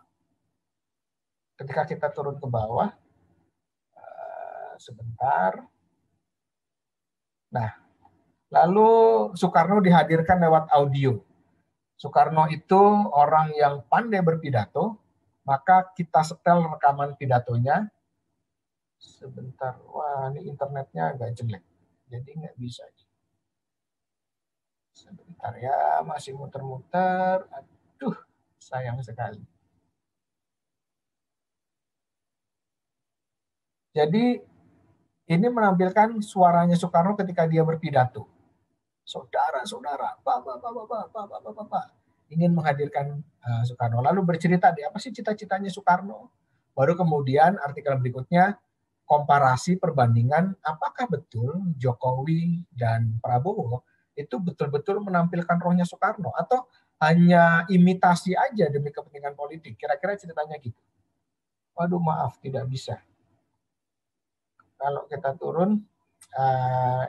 sebentar. Nah, lalu Soekarno dihadirkan lewat audio. Soekarno itu orang yang pandai berpidato, maka kita setel rekaman pidatonya. Sebentar, wah ini internetnya agak jelek, jadi nggak bisa. Sebentar ya, masih muter-muter. Aduh, sayang sekali. Jadi ini menampilkan suaranya Soekarno ketika dia berpidato. Saudara-saudara, bapak, ingin menghadirkan Soekarno. Lalu bercerita di apa sih cita-citanya Soekarno. Baru kemudian artikel berikutnya komparasi perbandingan apakah betul Jokowi dan Prabowo itu betul-betul menampilkan rohnya Soekarno atau hanya imitasi aja demi kepentingan politik. Kira-kira ceritanya gitu. Waduh maaf tidak bisa. Kalau kita turun,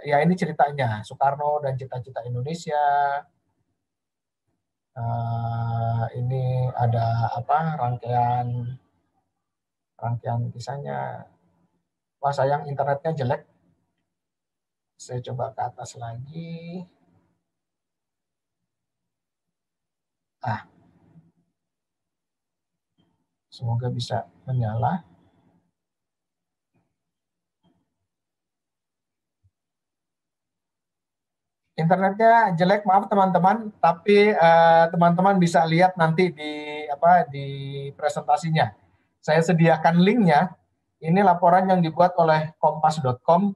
ya ini ceritanya Soekarno dan cita-cita Indonesia. Ini ada apa rangkaian kisahnya. Wah sayang internetnya jelek. Saya coba ke atas lagi. Semoga bisa menyala. Internetnya jelek, maaf teman-teman, tapi teman-teman bisa lihat nanti di presentasinya. Saya sediakan linknya. Ini laporan yang dibuat oleh kompas.com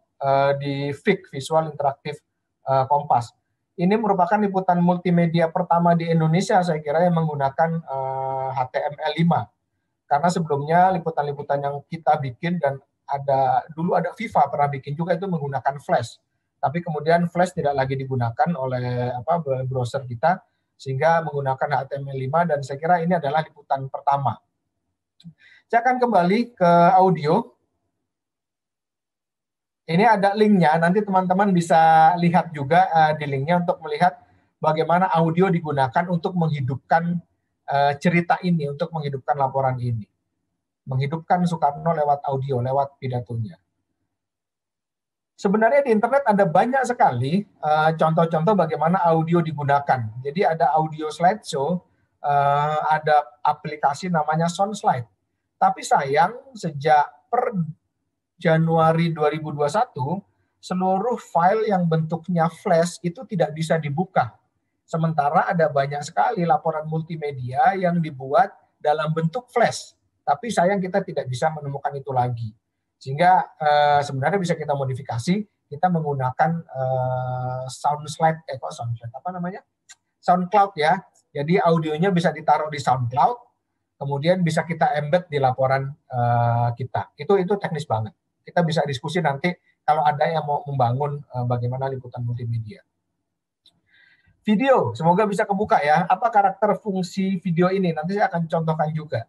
di VIK, Visual Interaktif Kompas. Ini merupakan liputan multimedia pertama di Indonesia, saya kira, yang menggunakan HTML5. Karena sebelumnya liputan-liputan yang kita bikin dan dulu ada Viva pernah bikin juga itu menggunakan Flash. Tapi kemudian Flash tidak lagi digunakan oleh browser kita, sehingga menggunakan HTML5 dan saya kira ini adalah liputan pertama. Saya akan kembali ke audio. Ini ada linknya, nanti teman-teman bisa lihat juga di linknya untuk melihat bagaimana audio digunakan untuk menghidupkan cerita ini, untuk menghidupkan laporan ini. Menghidupkan Soekarno lewat audio, lewat pidatonya. Sebenarnya di internet ada banyak sekali contoh-contoh bagaimana audio digunakan. Jadi ada audio slideshow, ada aplikasi namanya Soundslide. Tapi sayang sejak per Januari 2021, seluruh file yang bentuknya flash itu tidak bisa dibuka. Sementara ada banyak sekali laporan multimedia yang dibuat dalam bentuk flash. Tapi sayang kita tidak bisa menemukan itu lagi. Sehingga sebenarnya bisa kita modifikasi, kita menggunakan SoundCloud ya. Jadi audionya bisa ditaruh di SoundCloud, kemudian bisa kita embed di laporan kita. Itu teknis banget. Kita bisa diskusi nanti kalau ada yang mau membangun bagaimana liputan multimedia. Video, semoga bisa kebuka ya. Apa karakter fungsi video ini? Nanti saya akan contohkan juga.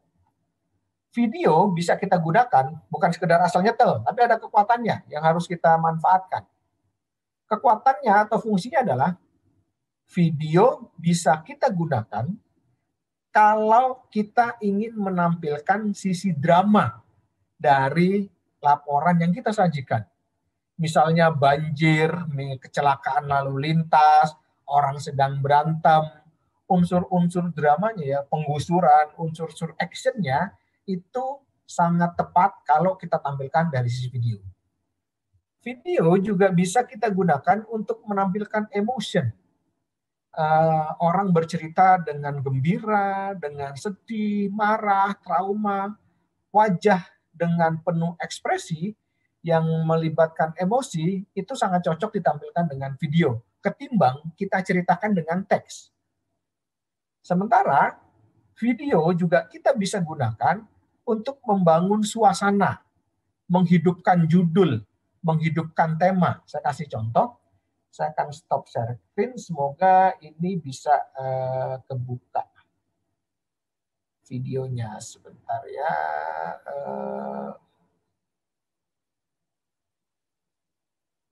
Video bisa kita gunakan bukan sekedar asal nyetel, tapi ada kekuatannya yang harus kita manfaatkan. Kekuatannya atau fungsinya adalah video bisa kita gunakan kalau kita ingin menampilkan sisi drama dari laporan yang kita sajikan. Misalnya banjir, kecelakaan lalu lintas, orang sedang berantem, unsur-unsur dramanya ya, penggusuran, unsur-unsur actionnya, itu sangat tepat kalau kita tampilkan dari sisi video. Video juga bisa kita gunakan untuk menampilkan emotion. Orang bercerita dengan gembira, dengan sedih, marah, trauma, wajah dengan penuh ekspresi yang melibatkan emosi, itu sangat cocok ditampilkan dengan video, ketimbang kita ceritakan dengan teks. Sementara video juga kita bisa gunakan untuk membangun suasana, menghidupkan judul, menghidupkan tema. Saya kasih contoh, saya akan stop share screen, semoga ini bisa kebuka videonya sebentar ya.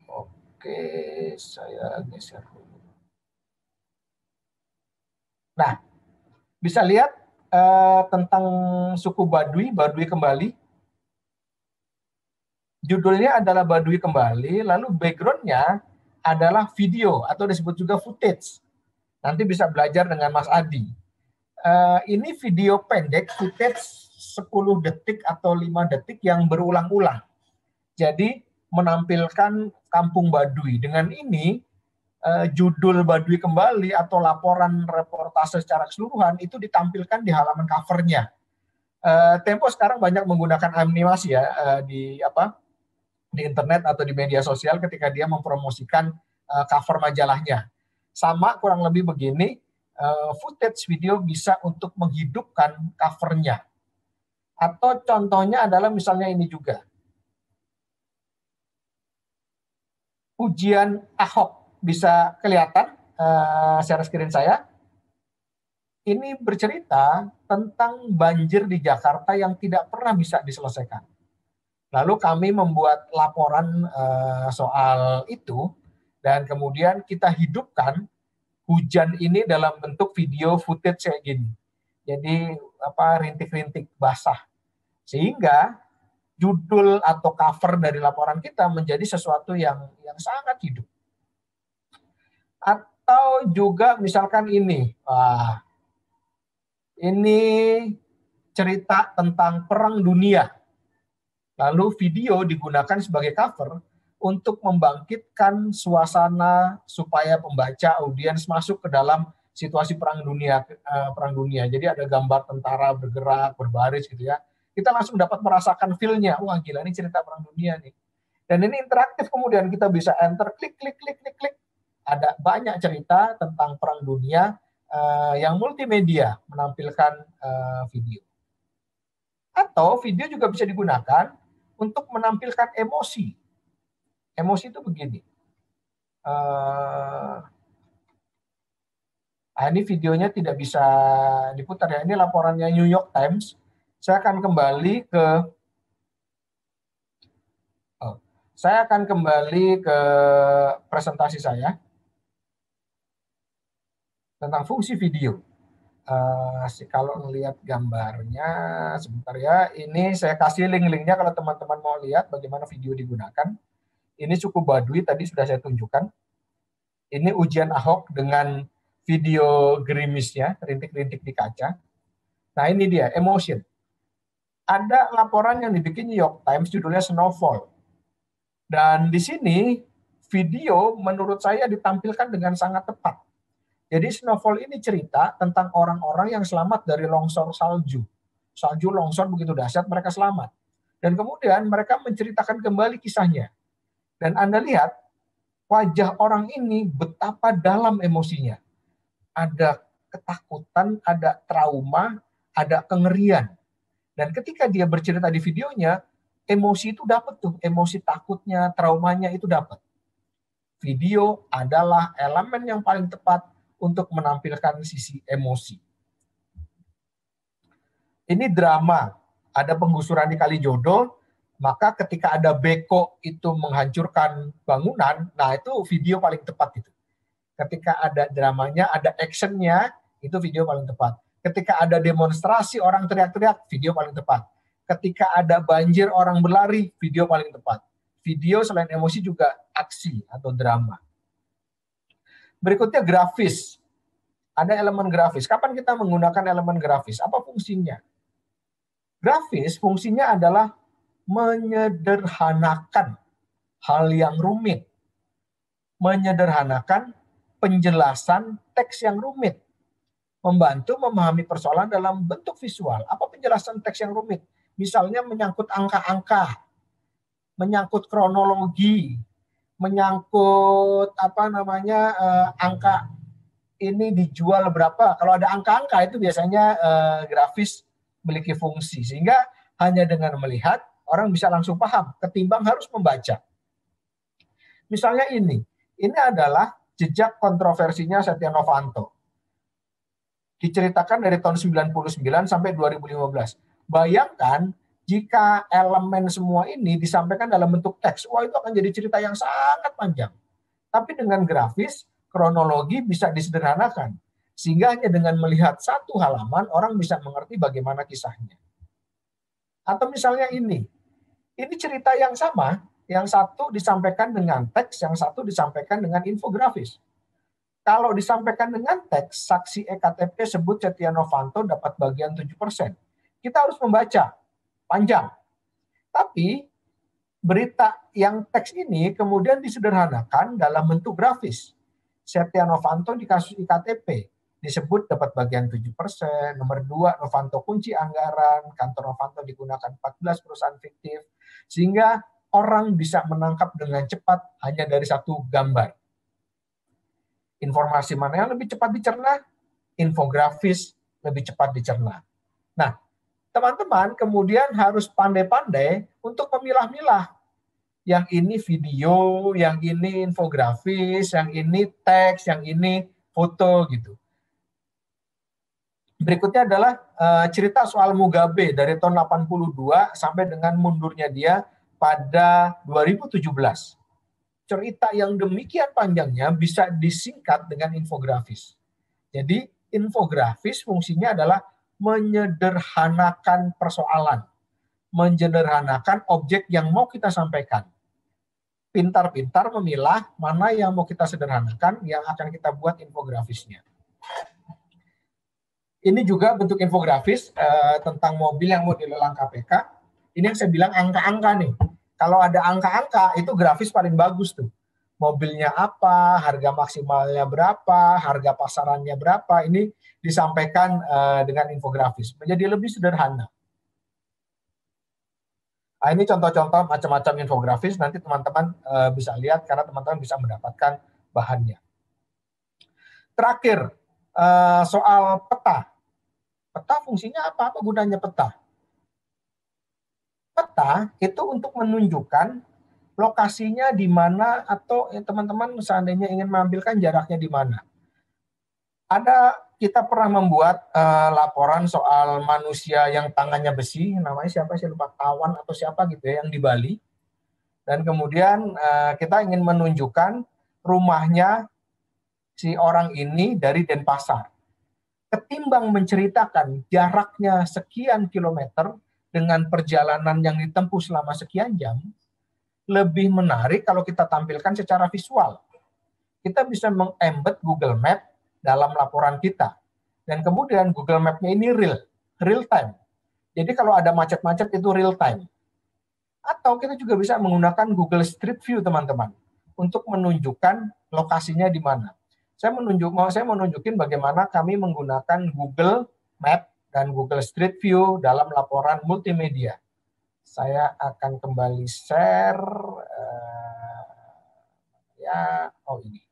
Oke, saya geser dulu. Nah, bisa lihat tentang suku Baduy kembali. Judulnya adalah Baduy kembali, lalu backgroundnya adalah video atau disebut juga footage. Nanti bisa belajar dengan Mas Adi. Ini video pendek, footage 10 detik atau 5 detik yang berulang-ulang. Jadi menampilkan Kampung Baduy. Dengan ini, judul Baduy Kembali atau laporan reportase secara keseluruhan itu ditampilkan di halaman covernya. Tempo sekarang banyak menggunakan animasi ya di internet atau di media sosial ketika dia mempromosikan cover majalahnya. Sama kurang lebih begini, footage video bisa untuk menghidupkan covernya. Atau contohnya adalah misalnya ini juga. Ujian Ahok, bisa kelihatan share screen saya. Ini bercerita tentang banjir di Jakarta yang tidak pernah bisa diselesaikan. Lalu kami membuat laporan soal itu, dan kemudian kita hidupkan hujan ini dalam bentuk video footage kayak gini. Jadi rintik-rintik basah. Sehingga judul atau cover dari laporan kita menjadi sesuatu yang sangat hidup. Atau juga misalkan ini. Ini cerita tentang Perang Dunia. Lalu video digunakan sebagai cover untuk membangkitkan suasana supaya pembaca, audiens masuk ke dalam situasi perang dunia. Jadi ada gambar tentara bergerak, berbaris gitu ya. Kita langsung dapat merasakan feel-nya. Wah gila, ini cerita perang dunia nih. Dan ini interaktif, kemudian kita bisa enter, klik. Ada banyak cerita tentang perang dunia yang multimedia menampilkan video. Atau video juga bisa digunakan untuk menampilkan emosi. Emosi itu begini. Ini videonya tidak bisa diputar ya. Ini laporannya New York Times. Saya akan kembali ke presentasi saya tentang fungsi video. Kalau melihat gambarnya, sebentar ya. Ini saya kasih link-linknya kalau teman-teman mau lihat bagaimana video digunakan. Ini cukup Baduy, tadi sudah saya tunjukkan. Ini ujian Ahok dengan video gerimisnya, rintik-rintik di kaca. Nah ini dia, emotion. Ada laporan yang dibikin New York Times, judulnya Snowfall. Dan di sini, video menurut saya ditampilkan dengan sangat tepat. Jadi Snowfall ini cerita tentang orang-orang yang selamat dari longsor salju. Salju longsor begitu dahsyat, mereka selamat. Dan kemudian mereka menceritakan kembali kisahnya. Dan Anda lihat, wajah orang ini betapa dalam emosinya. Ada ketakutan, ada trauma, ada kengerian. Dan ketika dia bercerita di videonya, emosi itu dapat tuh. Emosi takutnya, traumanya itu dapat. Video adalah elemen yang paling tepat untuk menampilkan sisi emosi. Ini drama. Ada penggusuran di Kalijodo, maka ketika ada beko itu menghancurkan bangunan, nah itu video paling tepat itu. Ketika ada dramanya, ada actionnya, itu video paling tepat. Ketika ada demonstrasi orang teriak-teriak, video paling tepat. Ketika ada banjir orang berlari, video paling tepat. Video selain emosi juga aksi atau drama. Berikutnya grafis. Ada elemen grafis. Kapan kita menggunakan elemen grafis? Apa fungsinya? Grafis fungsinya adalah menyederhanakan hal yang rumit. Menyederhanakan penjelasan teks yang rumit. Membantu memahami persoalan dalam bentuk visual. Apa penjelasan teks yang rumit? Misalnya menyangkut angka-angka, menyangkut kronologi, menyangkut angka ini dijual berapa. Kalau ada angka-angka itu biasanya grafis memiliki fungsi. Sehingga hanya dengan melihat orang bisa langsung paham ketimbang harus membaca. Misalnya ini adalah jejak kontroversinya Setia Novanto. Diceritakan dari tahun 99 sampai 2015. Bayangkan jika elemen semua ini disampaikan dalam bentuk teks, wah itu akan jadi cerita yang sangat panjang. Tapi dengan grafis, kronologi bisa disederhanakan. Sehingga hanya dengan melihat satu halaman, orang bisa mengerti bagaimana kisahnya. Atau misalnya ini cerita yang sama, Yang satu disampaikan dengan teks, yang satu disampaikan dengan infografis. Kalau disampaikan dengan teks, saksi EKTP sebut Setia Novanto dapat bagian 7%. Kita harus membaca panjang. Tapi berita yang teks ini kemudian disederhanakan dalam bentuk grafis. Setia Novanto di kasus IKTP disebut dapat bagian 7%, nomor 2 Novanto kunci anggaran, kantor Novanto digunakan 14 perusahaan fiktif, sehingga orang bisa menangkap dengan cepat hanya dari satu gambar. Informasi mana yang lebih cepat dicerna? Infografis lebih cepat dicerna. Nah, teman-teman kemudian harus pandai-pandai untuk memilah-milah. Yang ini video, yang ini infografis, yang ini teks, yang ini foto gitu. Berikutnya adalah cerita soal Mugabe dari tahun 82 sampai dengan mundurnya dia pada 2017. Cerita yang demikian panjangnya bisa disingkat dengan infografis. Jadi infografis fungsinya adalah menyederhanakan persoalan, menyederhanakan objek yang mau kita sampaikan. Pintar-pintar memilah mana yang mau kita sederhanakan, yang akan kita buat infografisnya. Ini juga bentuk infografis tentang mobil yang mau dilelang KPK. Ini yang saya bilang angka-angka nih. Kalau ada angka-angka, itu grafis paling bagus tuh. Mobilnya apa, harga maksimalnya berapa, harga pasarannya berapa, ini disampaikan dengan infografis. Menjadi lebih sederhana. Nah, ini contoh-contoh macam-macam infografis, nanti teman-teman bisa lihat karena teman-teman bisa mendapatkan bahannya. Terakhir, soal peta. Peta fungsinya apa? Apa gunanya peta? Peta itu untuk menunjukkan lokasinya di mana atau teman-teman seandainya ingin mengambilkan jaraknya di mana. Kita pernah membuat laporan soal manusia yang tangannya besi, namanya siapa saya lupa, Tawan atau siapa gitu ya, yang di Bali. Dan kemudian kita ingin menunjukkan rumahnya si orang ini dari Denpasar. Ketimbang menceritakan jaraknya sekian kilometer dengan perjalanan yang ditempuh selama sekian jam, lebih menarik kalau kita tampilkan secara visual. Kita bisa meng-embed Google Map dalam laporan kita. Dan kemudian Google Map-nya ini real time. Jadi kalau ada macet-macet itu real time. Atau kita juga bisa menggunakan Google Street View, teman-teman, untuk menunjukkan lokasinya di mana. Saya mau nunjukin bagaimana kami menggunakan Google Map dan Google Street View dalam laporan multimedia. Saya akan kembali share. Ini.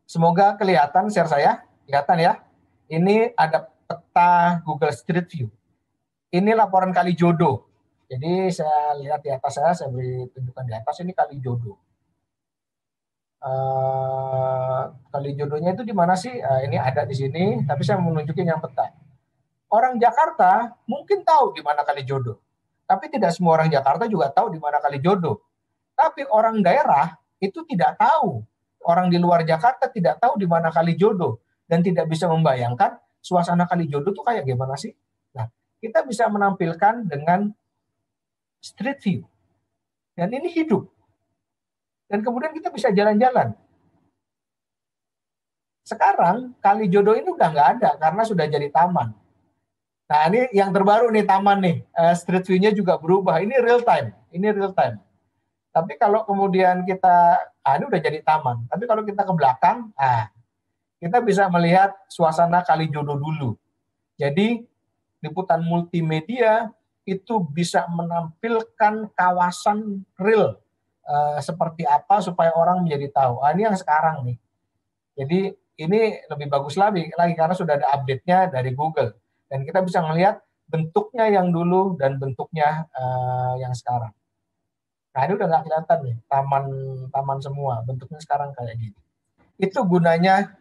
Semoga kelihatan share saya. Kelihatan ya. Ini ada peta Google Street View. Ini laporan Kalijodo. Jadi saya lihat di atas saya beri tunjukkan di atas, ini Kalijodo. Kalijodonya itu di mana sih? Ini ada di sini, tapi saya mau nunjukin yang peta. Orang Jakarta mungkin tahu di mana Kalijodo, tapi tidak semua orang Jakarta juga tahu di mana Kalijodo. Tapi orang daerah itu tidak tahu. Orang di luar Jakarta tidak tahu di mana Kalijodo dan tidak bisa membayangkan suasana Kalijodo itu kayak gimana sih? Nah, kita bisa menampilkan dengan street view. Dan ini hidup. Dan kemudian kita bisa jalan-jalan. Sekarang Kalijodo ini udah nggak ada karena sudah jadi taman. Nah ini yang terbaru nih taman nih, street view-nya juga berubah. Ini real time. Tapi kalau kemudian kita, ini udah jadi taman. Tapi kalau kita ke belakang, kita bisa melihat suasana Kalijodo dulu. Jadi liputan multimedia itu bisa menampilkan kawasan real. Seperti apa supaya orang menjadi tahu. Ini yang sekarang nih. Jadi ini lebih bagus lagi karena sudah ada update-nya dari Google. Dan kita bisa melihat bentuknya yang dulu dan bentuknya yang sekarang. Nah ini udah nggak kelihatan nih, taman semua. Bentuknya sekarang kayak gini. Itu gunanya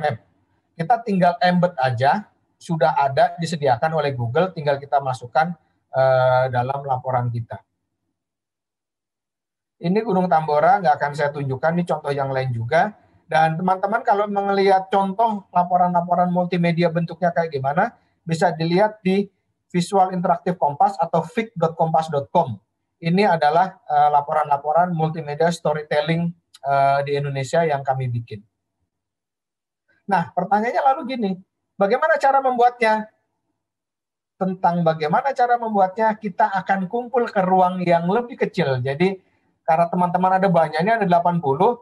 map. Kita tinggal embed aja, sudah ada disediakan oleh Google, tinggal kita masukkan dalam laporan kita. Ini Gunung Tambora, nggak akan saya tunjukkan, ini contoh yang lain juga. Dan teman-teman kalau melihat contoh laporan-laporan multimedia bentuknya kayak gimana, bisa dilihat di Visual Interaktif Kompas atau vic.kompas.com. ini adalah laporan-laporan multimedia storytelling di Indonesia yang kami bikin. Nah, pertanyaannya lalu gini, bagaimana cara membuatnya? Tentang bagaimana cara membuatnya, kita akan kumpul ke ruang yang lebih kecil. Jadi, karena teman-teman ada banyak, ini ada 80,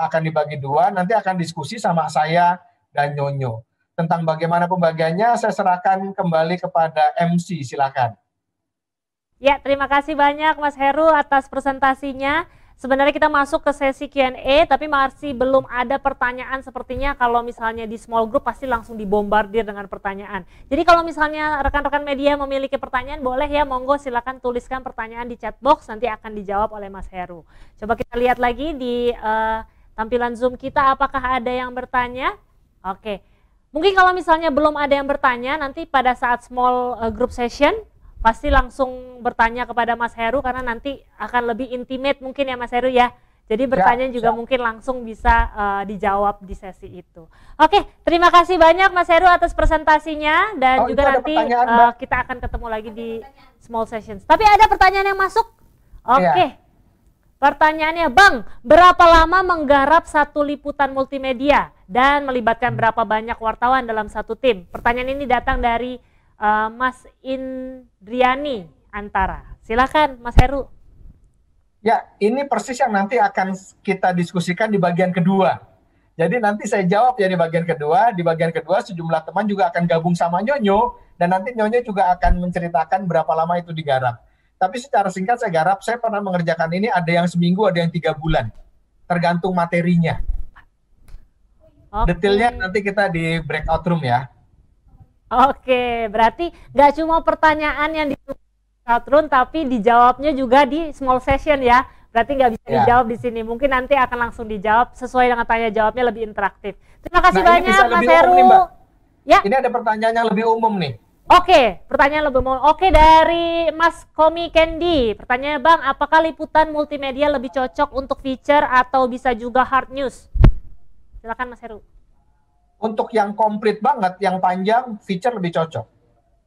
akan dibagi dua, nanti akan diskusi sama saya dan Nyonyo. Tentang bagaimana pembagiannya, saya serahkan kembali kepada MC, silakan. Ya, terima kasih banyak Mas Heru atas presentasinya. Sebenarnya kita masuk ke sesi Q&A, tapi masih belum ada pertanyaan. Sepertinya kalau misalnya di small group pasti langsung dibombardir dengan pertanyaan. Jadi kalau misalnya rekan-rekan media memiliki pertanyaan, boleh ya, monggo silakan tuliskan pertanyaan di chat box, nanti akan dijawab oleh Mas Heru. Coba kita lihat lagi di tampilan Zoom kita, apakah ada yang bertanya? Oke, mungkin kalau misalnya belum ada yang bertanya, nanti pada saat small group session, pasti langsung bertanya kepada Mas Heru karena nanti akan lebih intimate mungkin ya Mas Heru ya. Jadi bertanya juga mungkin langsung bisa dijawab di sesi itu. Oke, terima kasih banyak Mas Heru atas presentasinya dan juga nanti kita akan ketemu lagi di small sessions. Tapi ada pertanyaan yang masuk? Oke. Pertanyaannya, Bang, berapa lama menggarap satu liputan multimedia dan melibatkan berapa banyak wartawan dalam satu tim? Pertanyaan ini datang dari Mas Indriani Antara. Silakan Mas Heru. Ya, ini persis yang nanti akan kita diskusikan di bagian kedua. Jadi nanti saya jawab ya di bagian kedua. Di bagian kedua sejumlah teman juga akan gabung sama Nyonyo dan nanti Nyonyo juga akan menceritakan berapa lama itu digarap. Tapi secara singkat saya garap, saya pernah mengerjakan ini ada yang seminggu, ada yang 3 bulan. Tergantung materinya. Detailnya nanti kita di breakout room ya. Oke, berarti nggak cuma pertanyaan yang di room, tapi dijawabnya juga di small session ya. Berarti nggak bisa dijawab di sini. Mungkin nanti akan langsung dijawab sesuai dengan tanya jawabnya lebih interaktif. Terima kasih banyak Mas Heru. Ya. Ini ada pertanyaan yang lebih umum nih. Oke, pertanyaan lebih umum. Oke, dari Mas Komi Candy. Pertanyaannya, Bang, apakah liputan multimedia lebih cocok untuk feature atau bisa juga hard news? Silakan Mas Heru. Untuk yang komplit banget, yang panjang, feature lebih cocok.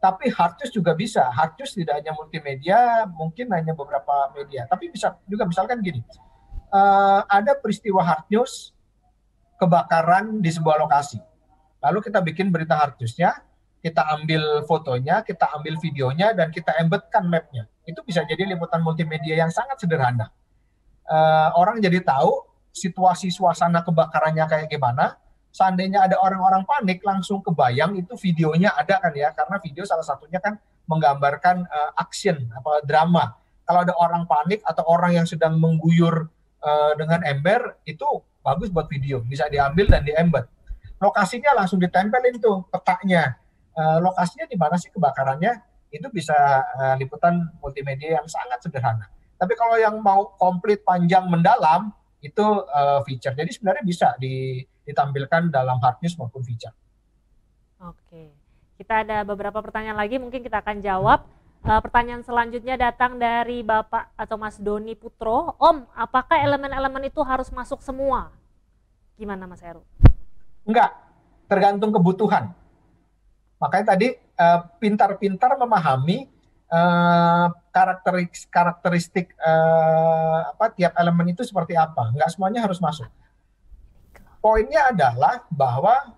Tapi hard news juga bisa. Hard news tidak hanya multimedia, mungkin hanya beberapa media. Tapi bisa juga misalkan gini, ada peristiwa hard news, kebakaran di sebuah lokasi. Lalu kita bikin berita hard news-nya, kita ambil fotonya, kita ambil videonya, dan kita embedkan map-nya. Itu bisa jadi liputan multimedia yang sangat sederhana. Orang jadi tahu situasi suasana kebakarannya kayak gimana. Seandainya ada orang-orang panik, langsung kebayang itu videonya ada kan ya, karena video salah satunya kan menggambarkan action, drama. Kalau ada orang panik atau orang yang sedang mengguyur dengan ember, itu bagus buat video, bisa diambil dan diembed. Lokasinya langsung ditempelin tuh petanya. Lokasinya di mana sih kebakarannya, itu bisa liputan multimedia yang sangat sederhana. Tapi kalau yang mau komplit, panjang, mendalam, itu feature. Jadi sebenarnya bisa ditampilkan dalam hard news maupun feature. Oke, kita ada beberapa pertanyaan lagi, mungkin kita akan jawab. Pertanyaan selanjutnya datang dari Bapak atau Mas Doni Putro. Om, apakah elemen-elemen itu harus masuk semua? Gimana Mas Heru? Enggak, tergantung kebutuhan. Makanya tadi pintar-pintar memahami karakteristik tiap elemen itu seperti apa. Enggak semuanya harus masuk. Poinnya adalah bahwa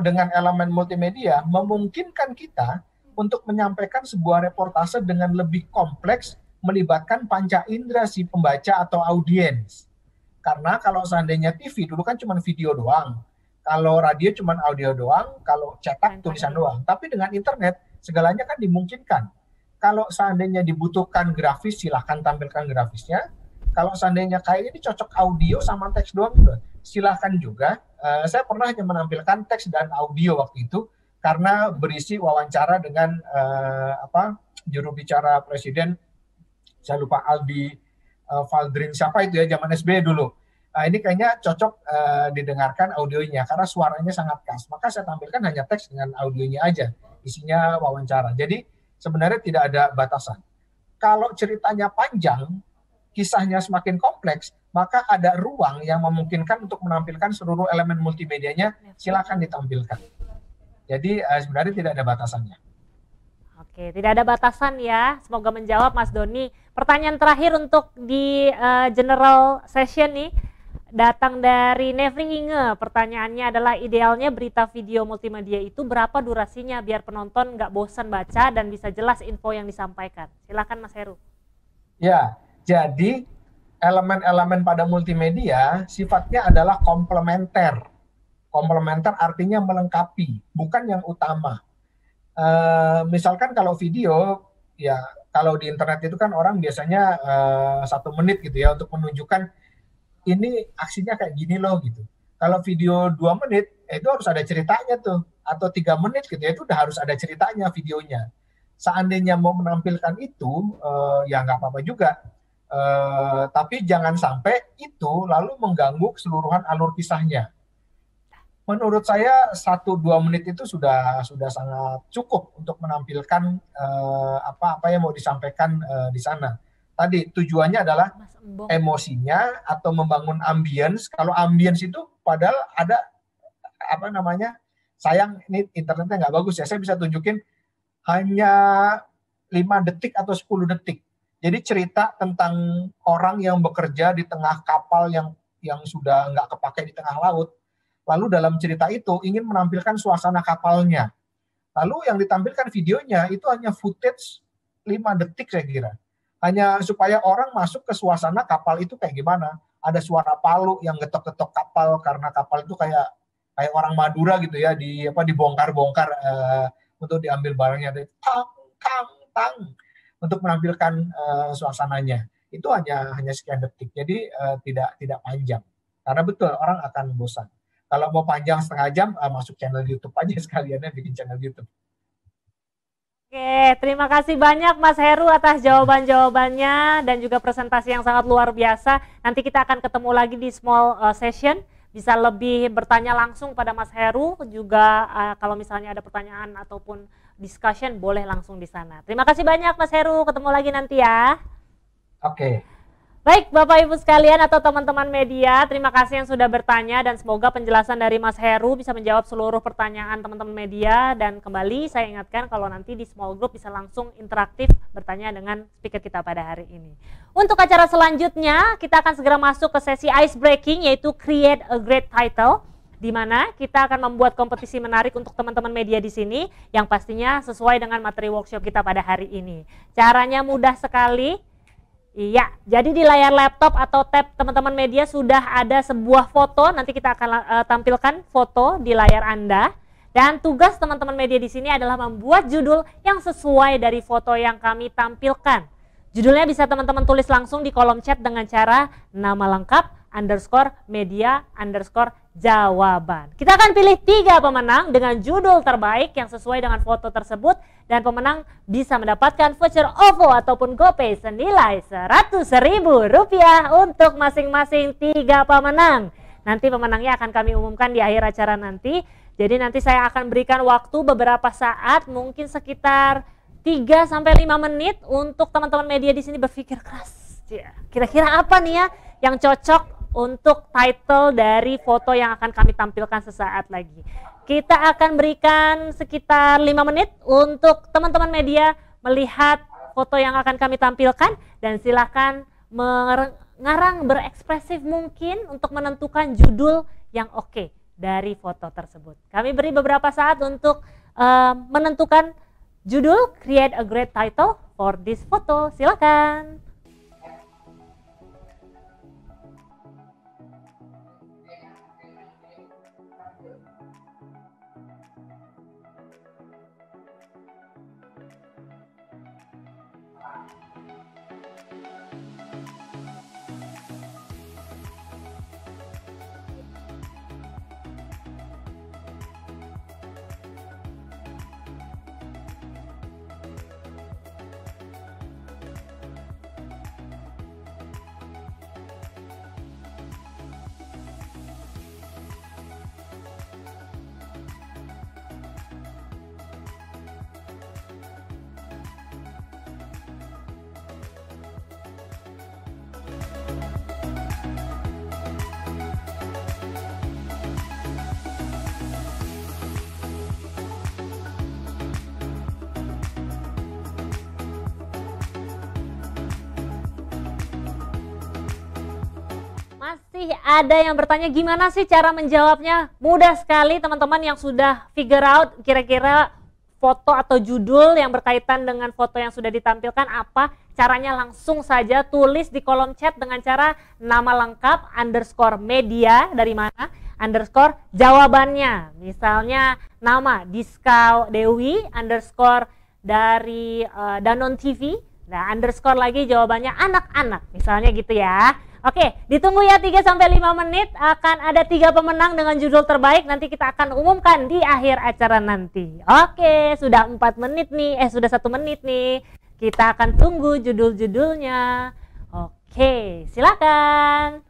dengan elemen multimedia memungkinkan kita untuk menyampaikan sebuah reportase dengan lebih kompleks, melibatkan panca indera si pembaca atau audiens. Karena kalau seandainya TV dulu kan cuma video doang, kalau radio cuma audio doang, kalau cetak tulisan doang. Tapi dengan internet segalanya kan dimungkinkan. Kalau seandainya dibutuhkan grafis, silahkan tampilkan grafisnya. Kalau seandainya kayak ini cocok audio sama teks doang, silahkan juga. Saya pernah hanya menampilkan teks dan audio waktu itu karena berisi wawancara dengan juru bicara presiden, saya lupa Aldi Valdrin siapa itu ya, zaman SBY dulu. Ini kayaknya cocok didengarkan audionya karena suaranya sangat khas. Maka saya tampilkan hanya teks dengan audionya aja, isinya wawancara. Jadi sebenarnya tidak ada batasan. Kalau ceritanya panjang, kisahnya semakin kompleks, maka ada ruang yang memungkinkan untuk menampilkan seluruh elemen multimedianya, silakan ditampilkan. Jadi sebenarnya tidak ada batasannya. Oke, tidak ada batasan ya. Semoga menjawab Mas Doni. Pertanyaan terakhir untuk di general session nih, datang dari Nevri Inge. Pertanyaannya adalah idealnya berita video multimedia itu berapa durasinya biar penonton nggak bosan baca dan bisa jelas info yang disampaikan. Silakan Mas Heru. Ya, jadi elemen-elemen pada multimedia sifatnya adalah komplementer. Komplementer artinya melengkapi, bukan yang utama. Misalkan kalau video, ya kalau di internet itu kan orang biasanya 1 menit gitu ya untuk menunjukkan ini aksinya kayak gini loh gitu. Kalau video 2 menit, itu harus ada ceritanya tuh. Atau 3 menit gitu ya, itu udah harus ada ceritanya videonya. Seandainya mau menampilkan itu, ya nggak apa-apa juga. Tapi jangan sampai itu lalu mengganggu keseluruhan alur kisahnya. Menurut saya 1-2 menit itu sudah sangat cukup untuk menampilkan apa yang mau disampaikan di sana. Tadi tujuannya adalah emosinya atau membangun ambience. Kalau ambience itu padahal ada sayang ini internetnya nggak bagus ya. Saya bisa tunjukin hanya 5 detik atau 10 detik. Jadi cerita tentang orang yang bekerja di tengah kapal yang sudah nggak kepake di tengah laut. Lalu dalam cerita itu ingin menampilkan suasana kapalnya. Lalu yang ditampilkan videonya itu hanya footage 5 detik saya kira. Hanya supaya orang masuk ke suasana kapal itu kayak gimana. Ada suara palu yang getok-getok kapal karena kapal itu kayak orang Madura gitu ya, dibongkar-bongkar untuk diambil barangnya. Tang untuk menampilkan suasananya. Itu hanya sekian detik. Jadi tidak panjang. Karena betul orang akan bosan. Kalau mau panjang setengah jam, masuk channel YouTube aja sekaliannya bikin channel YouTube. Oke, terima kasih banyak Mas Heru atas jawaban-jawabannya dan juga presentasi yang sangat luar biasa. Nanti kita akan ketemu lagi di small session, bisa lebih bertanya langsung pada Mas Heru. Juga kalau misalnya ada pertanyaan ataupun discussion, boleh langsung di sana. Terima kasih banyak Mas Heru, ketemu lagi nanti ya. Oke. Baik Bapak Ibu sekalian atau teman-teman media, terima kasih yang sudah bertanya dan semoga penjelasan dari Mas Heru bisa menjawab seluruh pertanyaan teman-teman media. Dan kembali saya ingatkan kalau nanti di small group bisa langsung interaktif bertanya dengan speaker kita pada hari ini. Untuk acara selanjutnya kita akan segera masuk ke sesi ice breaking, yaitu create a great title, di mana kita akan membuat kompetisi menarik untuk teman-teman media di sini yang pastinya sesuai dengan materi workshop kita pada hari ini. Caranya mudah sekali. Iya, jadi di layar laptop atau tab teman-teman media sudah ada sebuah foto, nanti kita akan tampilkan foto di layar Anda. Dan tugas teman-teman media di sini adalah membuat judul yang sesuai dari foto yang kami tampilkan. Judulnya bisa teman-teman tulis langsung di kolom chat dengan cara nama lengkap, _media _jawaban. Kita akan pilih 3 pemenang dengan judul terbaik yang sesuai dengan foto tersebut. Dan pemenang bisa mendapatkan voucher OVO ataupun GoPay senilai Rp100.000 untuk masing-masing 3 pemenang. Nanti pemenangnya akan kami umumkan di akhir acara nanti. Jadi nanti saya akan berikan waktu beberapa saat, mungkin sekitar 3-5 menit untuk teman-teman media di sini berpikir keras. Kira-kira apa nih ya yang cocok untuk title dari foto yang akan kami tampilkan sesaat lagi. Kita akan berikan sekitar 5 menit untuk teman-teman media melihat foto yang akan kami tampilkan dan silakan mengarang berekspresif mungkin untuk menentukan judul yang oke dari foto tersebut. Kami beri beberapa saat untuk menentukan judul create a great title for this photo. Silakan. Masih ada yang bertanya gimana sih cara menjawabnya? Mudah sekali teman-teman yang sudah figure out kira-kira foto atau judul yang berkaitan dengan foto yang sudah ditampilkan apa. Caranya langsung saja tulis di kolom chat dengan cara nama lengkap underscore media dari mana underscore jawabannya. Misalnya nama Diska Dewi underscore dari Danon TV. Nah underscore lagi jawabannya anak-anak misalnya gitu ya. Oke, ditunggu ya 3-5 menit, akan ada 3 pemenang dengan judul terbaik, nanti kita akan umumkan di akhir acara nanti. Oke, sudah 4 menit nih, sudah 1 menit nih, kita akan tunggu judul-judulnya. Oke, silakan.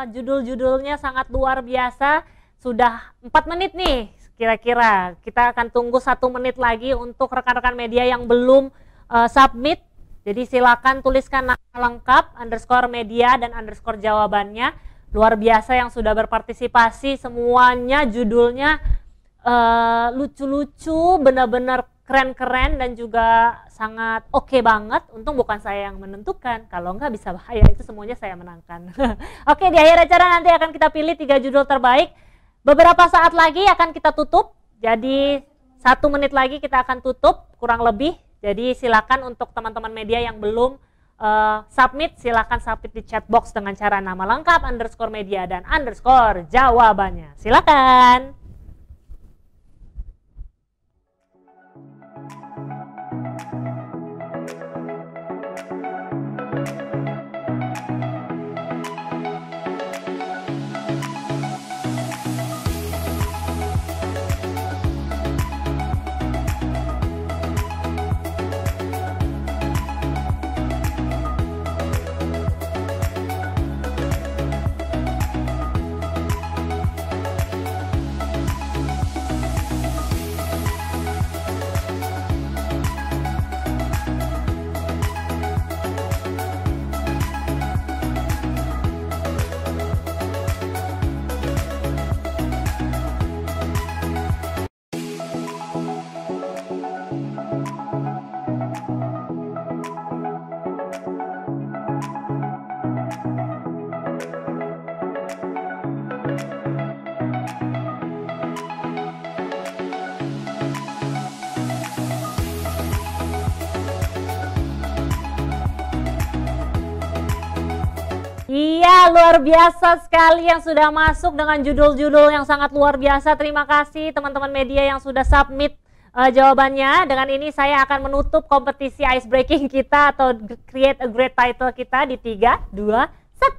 Judul-judulnya sangat luar biasa. Sudah 4 menit nih kira-kira. Kita akan tunggu 1 menit lagi untuk rekan-rekan media yang belum submit. Jadi silakan tuliskan nama lengkap underscore media dan underscore jawabannya. Luar biasa yang sudah berpartisipasi, semuanya judulnya lucu-lucu, benar-benar keren-keren dan juga sangat oke banget. Untung bukan saya yang menentukan, kalau enggak bisa bahaya, itu semuanya saya menangkan. Oke, di akhir acara nanti akan kita pilih 3 judul terbaik. Beberapa saat lagi akan kita tutup, jadi 1 menit lagi kita akan tutup kurang lebih. Jadi silakan untuk teman-teman media yang belum submit, silakan submit di chat box dengan cara nama lengkap underscore media dan underscore jawabannya. Silakan. Iya, luar biasa sekali yang sudah masuk dengan judul-judul yang sangat luar biasa. Terima kasih teman-teman media yang sudah submit jawabannya. Dengan ini saya akan menutup kompetisi ice breaking kita atau create a great title kita di 3, 2,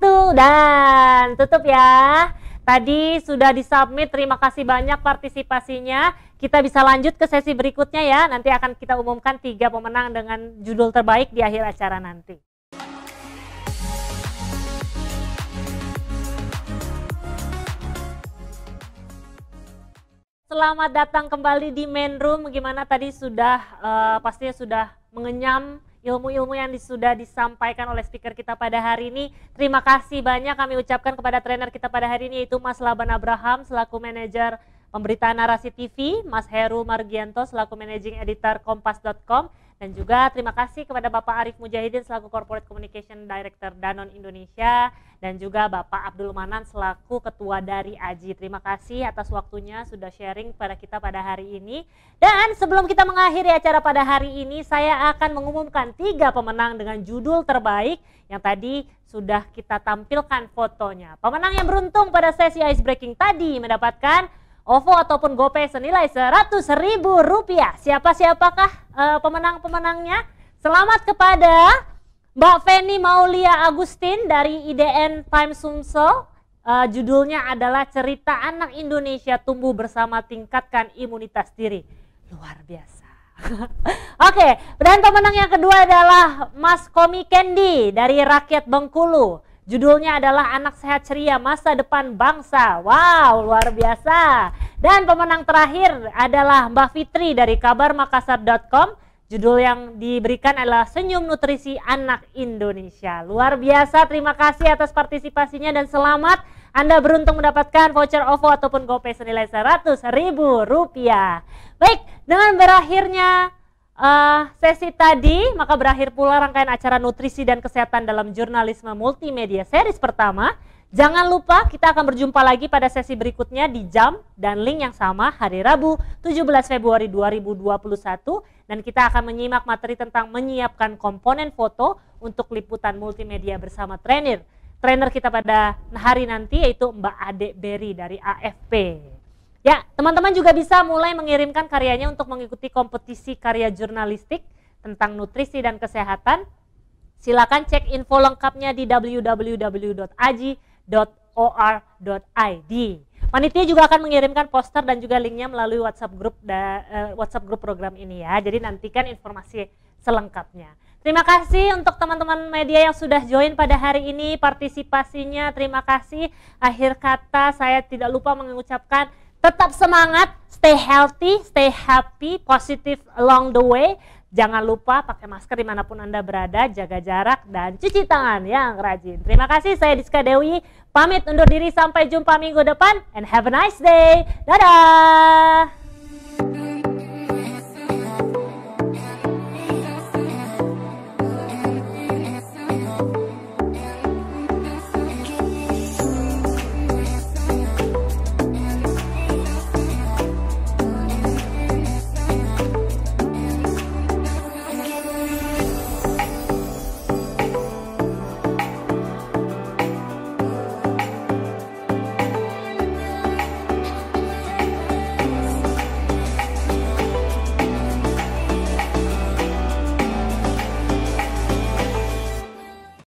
1 dan tutup ya. Tadi sudah disubmit, terima kasih banyak partisipasinya. Kita bisa lanjut ke sesi berikutnya ya. Nanti akan kita umumkan 3 pemenang dengan judul terbaik di akhir acara nanti. Selamat datang kembali di main room. Gimana tadi sudah pastinya sudah mengenyam ilmu-ilmu yang sudah disampaikan oleh speaker kita pada hari ini. Terima kasih banyak kami ucapkan kepada trainer kita pada hari ini, yaitu Mas Laban Abraham selaku manajer pemberitaan narasi TV, Mas Heru Margianto selaku managing editor kompas.com, dan juga terima kasih kepada Bapak Arif Mujahidin selaku Corporate Communication Director Danone Indonesia, dan juga Bapak Abdul Manan selaku Ketua dari AJI. Terima kasih atas waktunya sudah sharing pada kita pada hari ini. Dan sebelum kita mengakhiri acara pada hari ini, saya akan mengumumkan 3 pemenang dengan judul terbaik yang tadi sudah kita tampilkan fotonya. Pemenang yang beruntung pada sesi ice breaking tadi mendapatkan OVO ataupun GoPay senilai Rp100.000. Siapa-siapakah pemenang-pemenangnya? Selamat kepada Mbak Feni Maulia Agustin dari IDN Time Sumsel. Judulnya adalah Cerita Anak Indonesia Tumbuh Bersama Tingkatkan Imunitas Diri. Luar biasa. Oke, dan pemenang yang kedua adalah Mas Komi Kendi dari Rakyat Bengkulu. Judulnya adalah Anak Sehat Ceria Masa Depan Bangsa. Wow, luar biasa. Dan pemenang terakhir adalah Mbak Fitri dari kabarmakassar.com. Judul yang diberikan adalah Senyum Nutrisi Anak Indonesia. Luar biasa, terima kasih atas partisipasinya dan selamat. Anda beruntung mendapatkan voucher OVO ataupun GoPay senilai Rp100.000. Baik, dengan berakhirnya sesi tadi, maka berakhir pula rangkaian acara nutrisi dan kesehatan dalam jurnalisme multimedia series pertama. Jangan lupa kita akan berjumpa lagi pada sesi berikutnya di jam dan link yang sama hari Rabu 17 Februari 2021. Dan kita akan menyimak materi tentang menyiapkan komponen foto untuk liputan multimedia bersama trainer kita pada hari nanti, yaitu Mbak Ade Berry dari AFP. Ya, teman-teman juga bisa mulai mengirimkan karyanya untuk mengikuti kompetisi karya jurnalistik tentang nutrisi dan kesehatan. Silakan cek info lengkapnya di www.aji.or.id. Panitia juga akan mengirimkan poster dan juga linknya melalui WhatsApp grup program ini ya. Jadi nantikan informasi selengkapnya. Terima kasih untuk teman-teman media yang sudah join pada hari ini, partisipasinya. Terima kasih. Akhir kata saya tidak lupa mengucapkan tetap semangat, stay healthy, stay happy, positive along the way. Jangan lupa pakai masker dimanapun Anda berada, jaga jarak, dan cuci tangan yang rajin. Terima kasih, saya Diska Dewi, pamit undur diri sampai jumpa minggu depan, and have a nice day. Dadah!